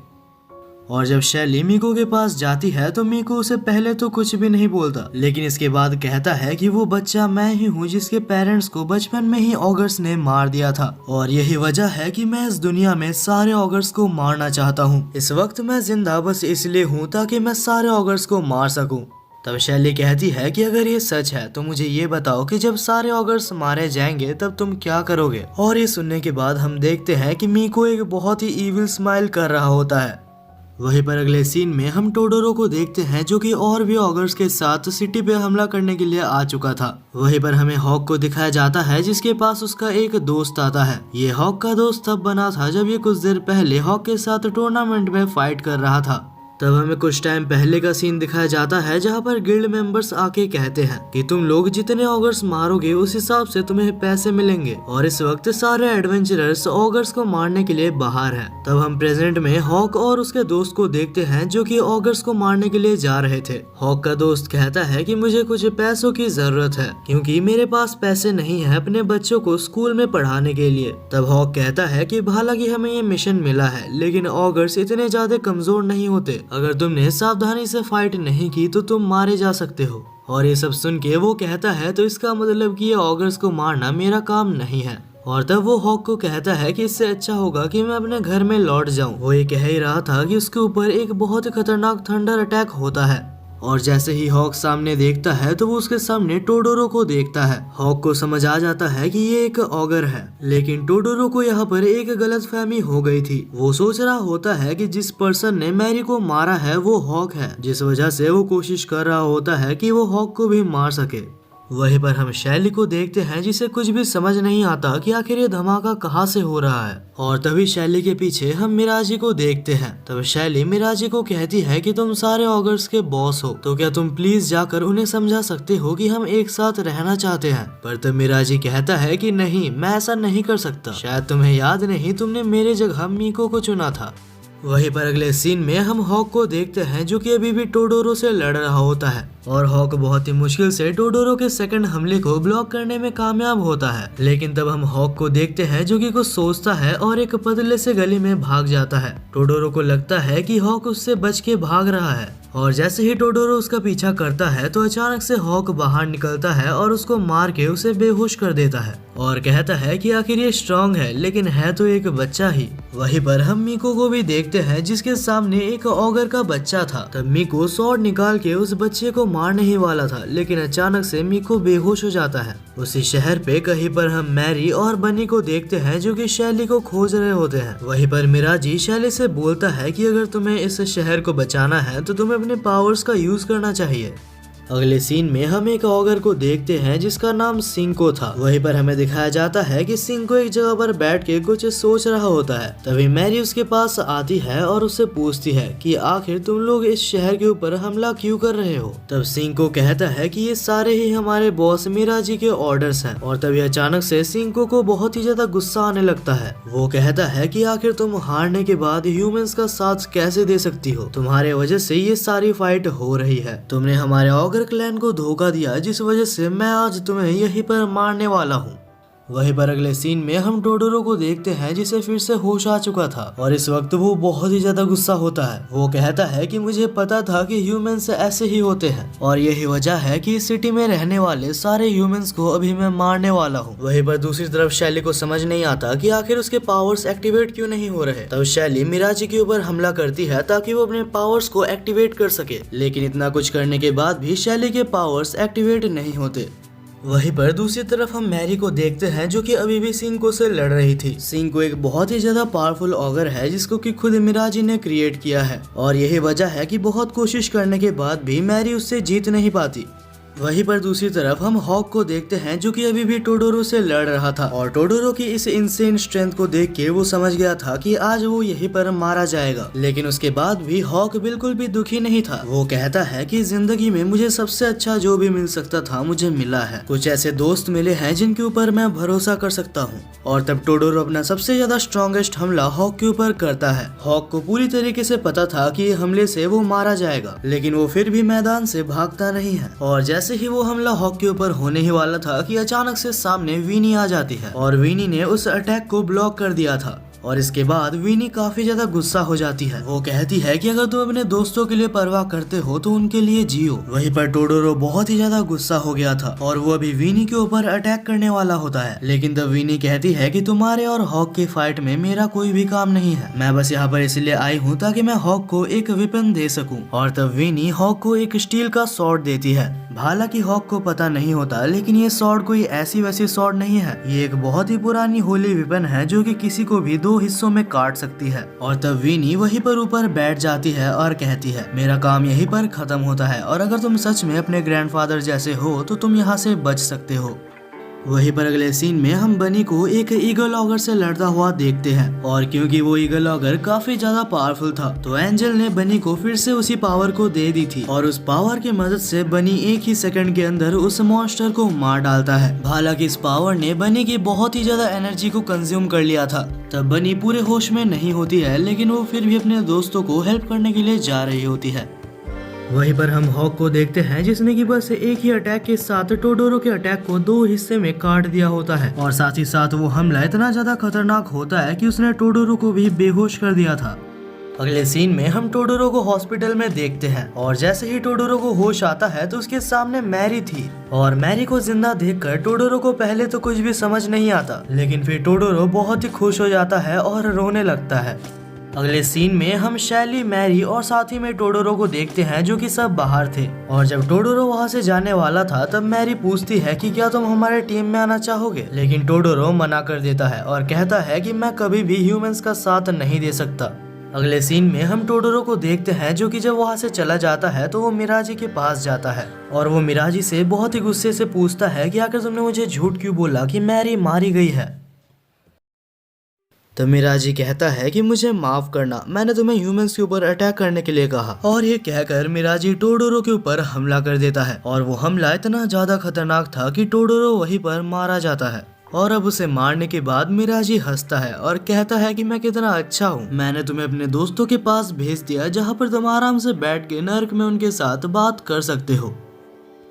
और जब शैली मीको के पास जाती है तो मीको उसे पहले तो कुछ भी नहीं बोलता, लेकिन इसके बाद कहता है कि वो बच्चा मैं ही हूँ जिसके पेरेंट्स को बचपन में ही ऑगर्स ने मार दिया था और यही वजह है कि मैं इस दुनिया में सारे ऑगर्स को मारना चाहता हूँ। इस वक्त मैं जिंदा बस इसलिए हूँ ताकि मैं सारे ऑगर्स को मार सकूँ। तब शैली कहती है कि अगर ये सच है तो मुझे ये बताओ कि जब सारे ऑगर्स मारे जाएंगे तब तुम क्या करोगे। और ये सुनने के बाद हम देखते हैं कि मीको एक बहुत ही इविल स्माइल कर रहा होता है। वहीं पर अगले सीन में हम टोडोरो को देखते हैं जो कि और भी ऑगर्स के साथ सिटी पे हमला करने के लिए आ चुका था। वहीं पर हमें हॉक को दिखाया जाता है जिसके पास उसका एक दोस्त आता है। ये हॉक का दोस्त तब बना था जब ये कुछ देर पहले हॉक के साथ टूर्नामेंट में फाइट कर रहा था। तब हमें कुछ टाइम पहले का सीन दिखाया जाता है जहाँ पर गिल्ड मेंबर्स आके कहते हैं कि तुम लोग जितने ऑगर्स मारोगे उस हिसाब से तुम्हें पैसे मिलेंगे और इस वक्त सारे एडवेंचरर्स ऑगर्स को मारने के लिए बाहर हैं। तब हम प्रेजेंट में हॉक और उसके दोस्त को देखते हैं जो कि ऑगर्स को मारने के लिए जा रहे थे। हॉक का दोस्त कहता है कि मुझे कुछ पैसों की जरूरत है क्योंकि मेरे पास पैसे नहीं है अपने बच्चों को स्कूल में पढ़ाने के लिए। तब हॉक कहता है कि हालांकि हमें ये मिशन मिला है लेकिन ऑगर्स इतने ज्यादा कमजोर नहीं होते, अगर तुमने सावधानी से फाइट नहीं की तो तुम मारे जा सकते हो। और ये सब सुन के वो कहता है तो इसका मतलब कि ये ऑगर्स को मारना मेरा काम नहीं है। और तब वो हॉक को कहता है कि इससे अच्छा होगा कि मैं अपने घर में लौट जाऊं। वो ये कह ही रहा था कि उसके ऊपर एक बहुत ही खतरनाक थंडर अटैक होता है और जैसे ही हॉक सामने देखता है तो वो उसके सामने टोडोरो को देखता है। हॉक को समझ आ जाता है कि ये एक ऑगर है, लेकिन टोडोरो को यहाँ पर एक गलतफहमी हो गई थी। वो सोच रहा होता है कि जिस पर्सन ने मैरी को मारा है वो हॉक है, जिस वजह से वो कोशिश कर रहा होता है कि वो हॉक को भी मार सके। वहीं पर हम शैली को देखते हैं जिसे कुछ भी समझ नहीं आता कि आखिर ये धमाका कहाँ से हो रहा है। और तभी शैली के पीछे हम मिराजी को देखते हैं। तब शैली मिराजी को कहती है कि तुम सारे ऑगर्स के बॉस हो तो क्या तुम प्लीज जाकर उन्हें समझा सकते हो कि हम एक साथ रहना चाहते हैं। पर तब मिराजी कहता है कि नहीं, मैं ऐसा नहीं कर सकता, शायद तुम्हें याद नहीं तुमने मेरे जगह मीको को चुना था। वहीं पर अगले सीन में हम हॉक को देखते हैं जो कि अभी भी टोडोरो से लड़ रहा होता है और हॉक बहुत ही मुश्किल से टोडोरो के सेकंड हमले को ब्लॉक करने में कामयाब होता है। लेकिन तब हम हॉक को देखते हैं जो कि कुछ सोचता है और एक पतले से गली में भाग जाता है। टोडोरो को लगता है कि हॉक उससे बच के भाग रहा है और जैसे ही टोडोरो उसका पीछा करता है तो अचानक से हॉक बाहर निकलता है और उसको मार के उसे बेहोश कर देता है और कहता है कि आखिर ये स्ट्रांग है लेकिन है तो एक बच्चा ही। वहीं पर हम मीको को भी देखते हैं जिसके सामने एक ऑगर का बच्चा था। तब मीको स्वॉर्ड निकाल के उस बच्चे को मारने ही वाला था, लेकिन अचानक से मीको बेहोश हो जाता है। उसी शहर पे कहीं पर हम मैरी और बनी को देखते हैं जो कि शैली को खोज रहे होते हैं। वहीं पर मिराजी शैली से बोलता है कि अगर तुम्हें इस शहर को बचाना है तो तुम्हें अपने पावर्स का यूज करना चाहिए। अगले सीन में हम एक ऑगर को देखते हैं जिसका नाम सिंको था। वहीं पर हमें दिखाया जाता है कि सिंको एक जगह पर बैठ के कुछ सोच रहा होता है। तभी मैरी उसके पास आती है और उससे पूछती है कि आखिर तुम लोग इस शहर के ऊपर हमला क्यों कर रहे हो। तब सिंको कहता है कि ये सारे ही हमारे बॉस मिराजी के ऑर्डर्स हैं। और तभी अचानक से सिंको को बहुत ही ज्यादा गुस्सा आने लगता है। वो कहता है कि आखिर तुम हारने के बाद ह्यूमंस का साथ कैसे दे सकती हो, तुम्हारे वजह से ये सारी फाइट हो रही है, तुमने हमारे ऑगर क्लैन को धोखा दिया, जिस वजह से मैं आज तुम्हें यहीं पर मारने वाला हूँ। वहीं पर अगले सीन में हम टोडोरो को देखते हैं जिसे फिर से होश आ चुका था और इस वक्त वो बहुत ही ज्यादा गुस्सा होता है। वो कहता है कि मुझे पता था कि ह्यूमंस ऐसे ही होते हैं और यही वजह है कि इस सिटी में रहने वाले सारे ह्यूमंस को अभी मैं मारने वाला हूँ। वहीं पर दूसरी तरफ शैली को समझ नहीं आता कि आखिर उसके पावर्स एक्टिवेट क्यों नहीं हो रहे। तब शैली मिराजी के ऊपर हमला करती है ताकि वो अपने पावर्स को एक्टिवेट कर सके, लेकिन इतना कुछ करने के बाद भी शैली के पावर्स एक्टिवेट नहीं होते। वहीं पर दूसरी तरफ हम मैरी को देखते हैं जो कि अभी भी सिंको से लड़ रही थी। सिंको एक बहुत ही ज्यादा पावरफुल ऑगर है जिसको कि खुद मिराजी ने क्रिएट किया है और यही वजह है कि बहुत कोशिश करने के बाद भी मैरी उससे जीत नहीं पाती। वहीं पर दूसरी तरफ हम हॉक को देखते हैं जो कि अभी भी टोडोरो से लड़ रहा था और टोडोरो की इस इनसेन स्ट्रेंथ को देख के वो समझ गया था कि आज वो यहीं पर मारा जाएगा, लेकिन उसके बाद भी हॉक बिल्कुल भी दुखी नहीं था। वो कहता है कि जिंदगी में मुझे सबसे अच्छा जो भी मिल सकता था मुझे मिला है। कुछ ऐसे दोस्त मिले हैं जिनके ऊपर मैं भरोसा कर सकता हूँ। और तब टोडोरो अपना सबसे ज्यादा स्ट्रॉन्गेस्ट हमला हॉक के ऊपर करता है। हॉक को पूरी तरीके से पता था कि हमले से वो मारा जाएगा, लेकिन वो फिर भी मैदान से भागता नहीं है। और जैसे ही वो हमला हॉक के ऊपर होने ही वाला था कि अचानक से सामने वीनी आ जाती है और वीनी ने उस अटैक को ब्लॉक कर दिया था। और इसके बाद वीनी काफी ज्यादा गुस्सा हो जाती है। वो कहती है कि अगर तुम अपने दोस्तों के लिए परवाह करते हो तो उनके लिए जियो। वहीं पर टोडोरो बहुत ही ज्यादा गुस्सा हो गया था और वो अभी वीनी के ऊपर अटैक करने वाला होता है, लेकिन तब वीनी कहती है कि तुम्हारे और हॉक की फाइट में मेरा कोई भी काम नहीं है, मैं बस यहाँ पर इसलिए आई हूँ ताकि मैं हॉक को एक वेपन दे सकूँ। और तब वीनी हॉक को एक स्टील का स्वॉर्ड देती है। हालांकि हॉक को पता नहीं होता, लेकिन ये स्वॉर्ड कोई ऐसी वैसी स्वॉर्ड नहीं है, ये एक बहुत ही पुरानी होली वेपन है जो कि किसी को भी 2 हिस्सों में काट सकती है। और तब वीनी वहीं पर ऊपर बैठ जाती है और कहती है मेरा काम यहीं पर खत्म होता है और अगर तुम सच में अपने ग्रैंडफादर जैसे हो तो तुम यहाँ से बच सकते हो। वहीं पर अगले सीन में हम बनी को एक ईगल ऑगर से लड़ता हुआ देखते हैं और क्योंकि वो ईगल ऑगर काफी ज्यादा पावरफुल था तो एंजल ने बनी को फिर से उसी पावर को दे दी थी और उस पावर की मदद से बनी एक ही सेकंड के अंदर उस मॉन्स्टर को मार डालता है। हालांकि इस पावर ने बनी की बहुत ही ज्यादा एनर्जी को कंज्यूम कर लिया था। तब बनी पूरे होश में नहीं होती है, लेकिन वो फिर भी अपने दोस्तों को हेल्प करने के लिए जा रही होती है। वहीं पर हम हॉक को देखते हैं जिसने कि बस एक ही अटैक के साथ टोडोरो के अटैक को 2 हिस्से में काट दिया होता है और साथ ही साथ वो हमला इतना ज्यादा खतरनाक होता है कि उसने टोडोरो को भी बेहोश कर दिया था। अगले सीन में हम टोडोरो को हॉस्पिटल में देखते हैं और जैसे ही टोडोरो को होश आता है तो उसके सामने मैरी थी और मैरी को जिंदा देखकर टोडोरो को पहले तो कुछ भी समझ नहीं आता, लेकिन फिर टोडोरो बहुत ही खुश हो जाता है और रोने लगता है। अगले सीन में हम शैली, मैरी और साथ ही में टोडोरो को देखते हैं जो कि सब बाहर थे और जब टोडोरो वहां से जाने वाला था तब मैरी पूछती है कि क्या तुम हमारे टीम में आना चाहोगे, लेकिन टोडोरो मना कर देता है और कहता है कि मैं कभी भी ह्यूमंस का साथ नहीं दे सकता। अगले सीन में हम टोडोरो को देखते हैं जो कि जब वहां से चला जाता है तो वो मिराजी के पास जाता है और वो मिराजी से बहुत ही गुस्से से पूछता है कि आखिर तुमने मुझे झूठ क्यों बोला कि मैरी मारी गई है। तो मिराजी कहता है कि मुझे माफ करना, मैंने तुम्हें ह्यूमंस के ऊपर अटैक करने के लिए कहा। और ये कहकर मिराजी टोडोरो के ऊपर हमला कर देता है और वो हमला इतना ज्यादा खतरनाक था कि टोडोरो वहीं पर मारा जाता है। और अब उसे मारने के बाद मिराजी हंसता है और कहता है कि मैं कितना अच्छा हूँ, मैंने तुम्हें अपने दोस्तों के पास भेज दिया जहाँ पर तुम आराम से बैठ के नर्क में उनके साथ बात कर सकते हो।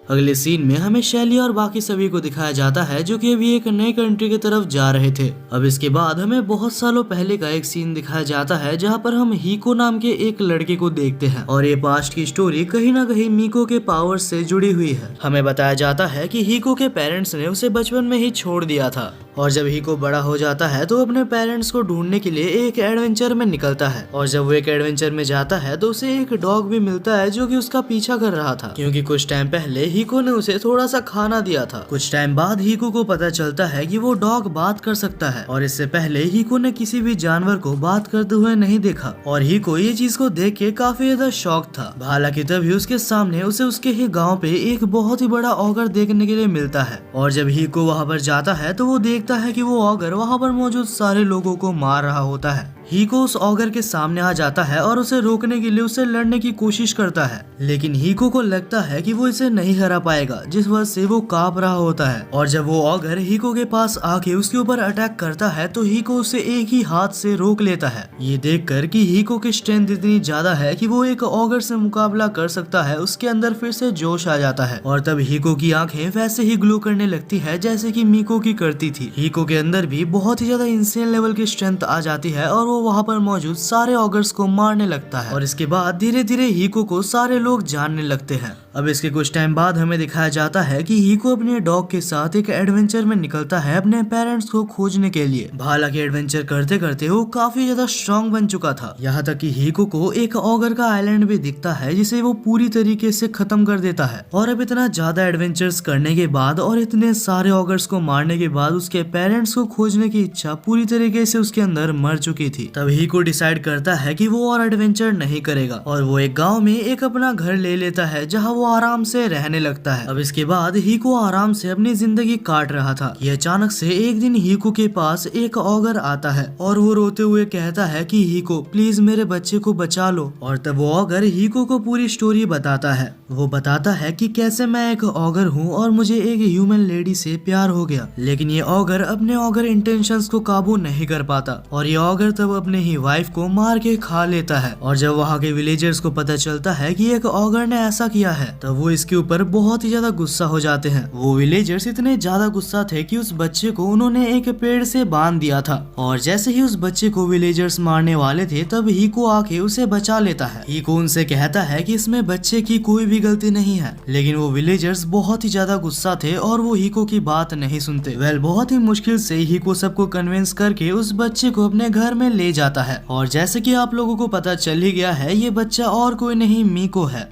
अगले सीन में हमें शैली और बाकी सभी को दिखाया जाता है जो कि अभी एक नए कंट्री की तरफ जा रहे थे। अब इसके बाद हमें बहुत सालों पहले का एक सीन दिखाया जाता है जहां पर हम हीको नाम के एक लड़के को देखते हैं और ये पास्ट की स्टोरी कहीं ना कहीं मीको के पावर से जुड़ी हुई है। हमें बताया जाता है कि हीको के पेरेंट्स ने उसे बचपन में ही छोड़ दिया था और जब हीको बड़ा हो जाता है तो अपने पेरेंट्स को ढूंढने के लिए एक एडवेंचर में निकलता है और जब वो एक एडवेंचर में जाता है तो उसे एक डॉग भी मिलता है जो कि उसका पीछा कर रहा था, क्योंकि कुछ टाइम पहले हीको ने उसे थोड़ा सा खाना दिया था। कुछ टाइम बाद हीको को पता चलता है कि वो डॉग बात कर सकता है और इससे पहले हीको ने किसी भी जानवर को बात करते हुए नहीं देखा और हीको ये चीज को देख के काफी ज्यादा शॉक था। हालांकि तभी उसके सामने उसे उसके ही गाँव पे एक बहुत ही बड़ा ऑगर देखने के लिए मिलता है और जब हीको वहाँ पर जाता है तो वो देखता है कि वो ऑगर वहाँ पर मौजूद सारे लोगों को मार रहा होता है। हीको उस ऑगर के सामने आ जाता है और उसे रोकने के लिए उससे लड़ने की कोशिश करता है, लेकिन हीको को लगता है कि वो इसे नहीं हरा पाएगा, जिस वजह से वो कांप रहा होता है। और जब वो ऑगर हीको के पास आके उसके ऊपर अटैक करता है तो हीको उसे एक ही हाथ से रोक लेता है। ये देखकर कि हीको की स्ट्रेंथ इतनी ज्यादा है कि वो एक ऑगर से मुकाबला कर सकता है, उसके अंदर फिर से जोश आ जाता है और तब हीको की आंखें वैसे ही ग्लो करने लगती है जैसे कि मीको की करती थी। हीको के अंदर भी बहुत ही ज्यादा इंसेन लेवल की स्ट्रेंथ आ जाती है और वो वहाँ पर मौजूद सारे ऑगर्स को मारने लगता है और इसके बाद धीरे धीरे हीको को सारे लोग जानने लगते हैं। अब इसके कुछ टाइम बाद हमें दिखाया जाता है कि हीको अपने डॉग के साथ एक एडवेंचर में निकलता है अपने पेरेंट्स को खोजने के लिए। हालांकि एडवेंचर करते करते वो काफी ज्यादा स्ट्रॉन्ग बन चुका था, यहाँ तक कि हीको को एक ऑगर का आइलैंड भी दिखता है जिसे वो पूरी तरीके से खत्म कर देता है। और अब इतना ज्यादा एडवेंचर्स करने के बाद और इतने सारे ऑगर्स को मारने के बाद उसके पेरेंट्स को खोजने की इच्छा पूरी तरीके से उसके अंदर मर चुकी थी। तब हीको डिसाइड करता है कि वो और एडवेंचर नहीं करेगा और वो एक गाँव में एक अपना घर ले लेता है जहाँ वो आराम से रहने लगता है। अब इसके बाद हीको आराम से अपनी जिंदगी काट रहा था कि अचानक से एक दिन हीको के पास एक ऑगर आता है और वो रोते हुए कहता है कि हीको प्लीज मेरे बच्चे को बचा लो। और तब वो ऑगर हीको को पूरी स्टोरी बताता है। वो बताता है कि कैसे मैं एक ऑगर हूँ और मुझे एक ह्यूमन लेडी से प्यार हो गया, लेकिन ये ऑगर अपने ऑगर इंटेंशंस को काबू नहीं कर पाता और ये ऑगर तब अपने ही वाइफ को मार के खा लेता है। और जब वहाँ के विलेजर्स को पता चलता है कि एक ऑगर ने ऐसा किया है तब वो इसके ऊपर बहुत ही ज्यादा गुस्सा हो जाते हैं। वो विलेजर्स इतने ज्यादा गुस्सा थे कि उस बच्चे को उन्होंने एक पेड़ से बांध दिया था और जैसे ही उस बच्चे को विलेजर्स मारने वाले थे तब हीको आके उसे बचा लेता है। हीको उनसे कहता है कि इसमें बच्चे की कोई भी गलती नहीं है, लेकिन वो विलेजर्स बहुत ही ज्यादा गुस्सा थे और वो हीको की बात नहीं सुनते। बहुत ही मुश्किल से हीको सबको कन्विंस करके उस बच्चे को अपने घर में ले जाता है और जैसे कि आप लोगों को पता चल ही गया है ये बच्चा और कोई नहीं मीको है।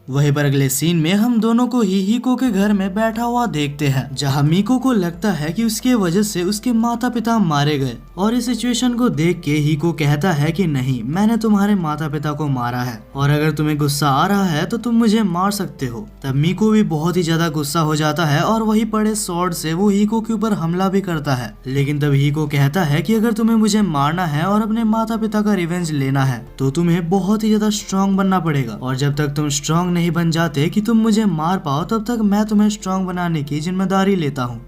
वहीं पर अगले सीन में हम दोनों को ही हीको के घर में बैठा हुआ देखते हैं जहां मीको को लगता है कि उसके वजह से उसके माता पिता मारे गए और इस सिचुएशन को देख के हीको कहता है कि नहीं, मैंने तुम्हारे माता पिता को मारा है और अगर तुम्हें गुस्सा आ रहा है तो तुम मुझे मार सकते हो। तब मीको भी बहुत ही ज्यादा गुस्सा हो जाता है और वही पड़े स्वॉर्ड से वो हीको के ऊपर हमला भी करता है, लेकिन तब हीको कहता है कि अगर तुम्हें मुझे मारना है और अपने माता पिता का रिवेंज लेना है तो तुम्हें बहुत ही ज्यादा स्ट्रॉन्ग बनना पड़ेगा और जब तक तुम स्ट्रॉन्ग नहीं बन जाते कि तुम मुझे मार पाओ तब तक मैं तुम्हें स्ट्रॉन्ग बनाने की जिम्मेदारी लेता हूँ।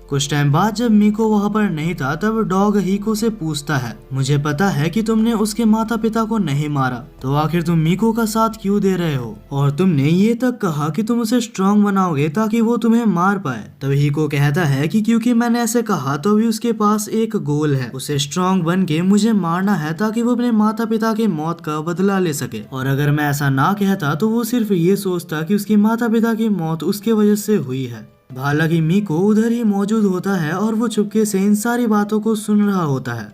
कुछ टाइम बाद जब मीको वहाँ पर नहीं था तब डॉग हीको से पूछता है, मुझे पता है कि तुमने उसके माता पिता को नहीं मारा, तो आखिर तुम मीको का साथ क्यों दे रहे हो और तुमने ये तक कहा कि तुम उसे स्ट्रॉन्ग बनाओगे ताकि वो तुम्हें मार पाए। तब हीको कहता है कि क्योंकि मैंने ऐसे कहा तो अभी उसके पास एक गोल है, उसे स्ट्रॉन्ग बन के मुझे मारना है ताकि वो अपने माता पिता की मौत का बदला ले सके। और अगर मैं ऐसा ना कहता तो वो सिर्फ ये सोचता कि उसके माता पिता की मौत उसके वजह से हुई है। हालांकि मीको उधर ही मौजूद होता है और वो चुपके से इन सारी बातों को सुन रहा होता है।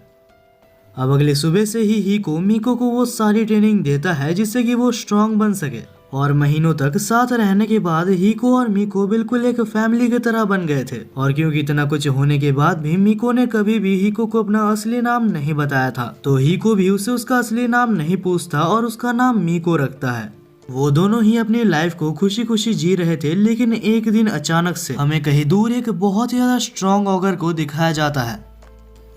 अब अगले सुबह से ही हीको मीको को वो सारी ट्रेनिंग देता है जिससे कि वो स्ट्रॉन्ग बन सके और महीनों तक साथ रहने के बाद हीको और मीको बिल्कुल एक फैमिली की तरह बन गए थे। और क्योंकि इतना कुछ होने के बाद भी मीको ने कभी भी हीको को अपना असली नाम नहीं बताया था तो हीको भी उसे उसका असली नाम नहीं पूछता और उसका नाम मीको रखता है। वो दोनों ही अपनी लाइफ को खुशी खुशी जी रहे थे, लेकिन एक दिन अचानक से हमें कहीं दूर एक बहुत ही ज्यादा स्ट्रॉन्ग ऑगर को दिखाया जाता है।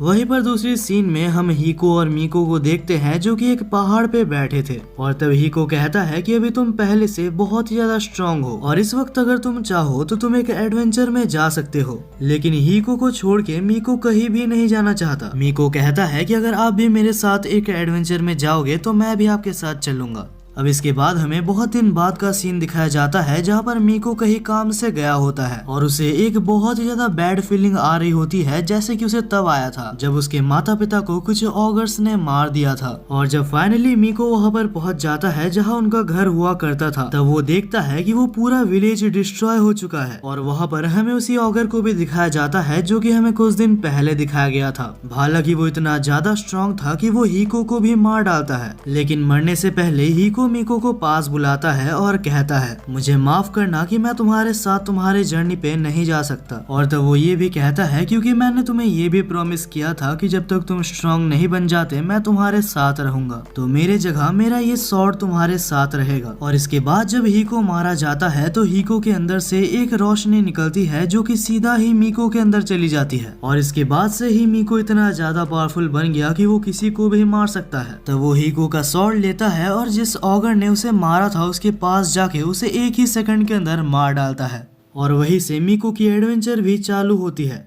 वहीं पर दूसरी सीन में हम हीको और मीको को देखते हैं जो कि एक पहाड़ पे बैठे थे और तब हीको कहता है कि अभी तुम पहले से बहुत ही ज्यादा स्ट्रॉन्ग हो और इस वक्त अगर तुम चाहो तो तुम एक एडवेंचर में जा सकते हो। लेकिन हीको को छोड़ के मीको कहीं भी नहीं जाना चाहता। मीको कहता है कि अगर आप भी मेरे साथ एक एडवेंचर में जाओगे तो मैं भी आपके साथ चलूंगा। अब इसके बाद हमें बहुत दिन बाद का सीन दिखाया जाता है जहाँ पर मीको कहीं काम से गया होता है और उसे एक बहुत ही ज्यादा बैड फीलिंग आ रही होती है जैसे कि उसे तब आया था जब उसके माता पिता को कुछ ऑगर्स ने मार दिया था। और जब फाइनली मीको वहाँ पर पहुँच जाता है जहाँ उनका घर हुआ करता था तब वो देखता है कि वो पूरा विलेज डिस्ट्रॉय हो चुका है और वहाँ पर हमें उसी ऑगर को भी दिखाया जाता है जो कि हमें कुछ दिन पहले दिखाया गया था। हालांकि वो इतना ज्यादा स्ट्रॉन्ग था कि वो हीको को भी मार डालता है, लेकिन मरने से पहले हीको वो मीको को पास बुलाता है और कहता है मुझे माफ करना कि मैं तुम्हारे साथ तुम्हारे जर्नी पे नहीं जा सकता। और तब वो ये भी कहता है क्योंकि मैंने तुम्हें ये भी प्रॉमिस किया था कि जब तक तुम स्ट्रांग नहीं बन जाते मैं तुम्हारे साथ रहूंगा, तो मेरे जगह मेरा ये स्वॉर्ड तुम्हारे साथ रहेगा। और इसके बाद जब हीको मारा जाता है तो हीको के अंदर से एक रोशनी निकलती है जो कि सीधा ही मीको के अंदर चली जाती है। और इसके बाद से ही मीको इतना ज्यादा पावरफुल बन गया कि वो किसी को भी मार सकता है। तब वो हीको का स्वॉर्ड लेता है और जिस ऑगर ने उसे मारा था उसके पास जाके उसे एक ही सेकंड के अंदर मार डालता है। और वहीं से मीको की एडवेंचर भी चालू होती है।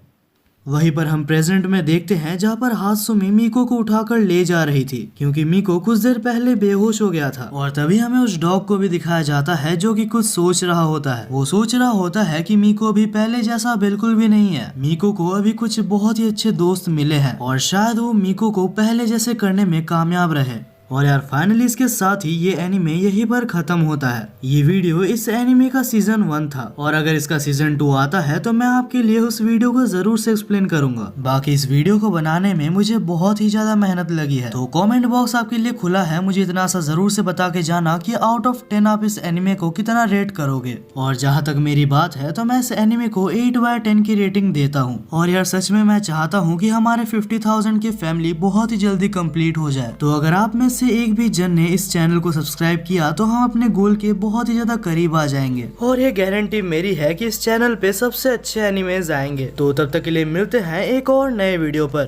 वहीं पर हम प्रेजेंट में देखते हैं जहाँ पर हात्सुमी मीको को उठाकर ले जा रही थी क्योंकि मीको कुछ देर पहले बेहोश हो गया था। और तभी हमें उस डॉग को भी दिखाया जाता है जो कि कुछ सोच रहा होता है। वो सोच रहा होता है कि मीको अभी पहले जैसा बिल्कुल भी नहीं है। मीको को अभी कुछ बहुत ही अच्छे दोस्त मिले हैं और शायद वो मीको को पहले जैसे करने में कामयाब रहे। और यार फाइनली इसके साथ ही ये एनिमे यहीं पर खत्म होता है। ये वीडियो इस एनिमे का सीजन 1 था और अगर इसका सीजन 2 आता है तो मैं आपके लिए उस वीडियो को जरूर से एक्सप्लेन करूंगा। बाकी इस वीडियो को बनाने में मुझे बहुत ही ज्यादा मेहनत लगी है, तो कमेंट बॉक्स आपके लिए खुला है। मुझे इतना सा जरूर से बता के जाना कि आउट ऑफ 10 आप इस एनिमे को कितना रेट करोगे। और जहाँ तक मेरी बात है तो मैं इस एनिमे को 8/10 की रेटिंग देता हूँ। और यार सच में मैं चाहता हूँ कि हमारे 50,000 की फैमिली बहुत ही जल्दी कंप्लीट हो जाए। तो अगर आप में से एक भी जन ने इस चैनल को सब्सक्राइब किया तो हम अपने गोल के बहुत ही ज्यादा करीब आ जाएंगे। और ये गारंटी मेरी है कि इस चैनल पे सबसे अच्छे एनिमेज आएंगे। तो तब तक के लिए मिलते हैं एक और नए वीडियो पर।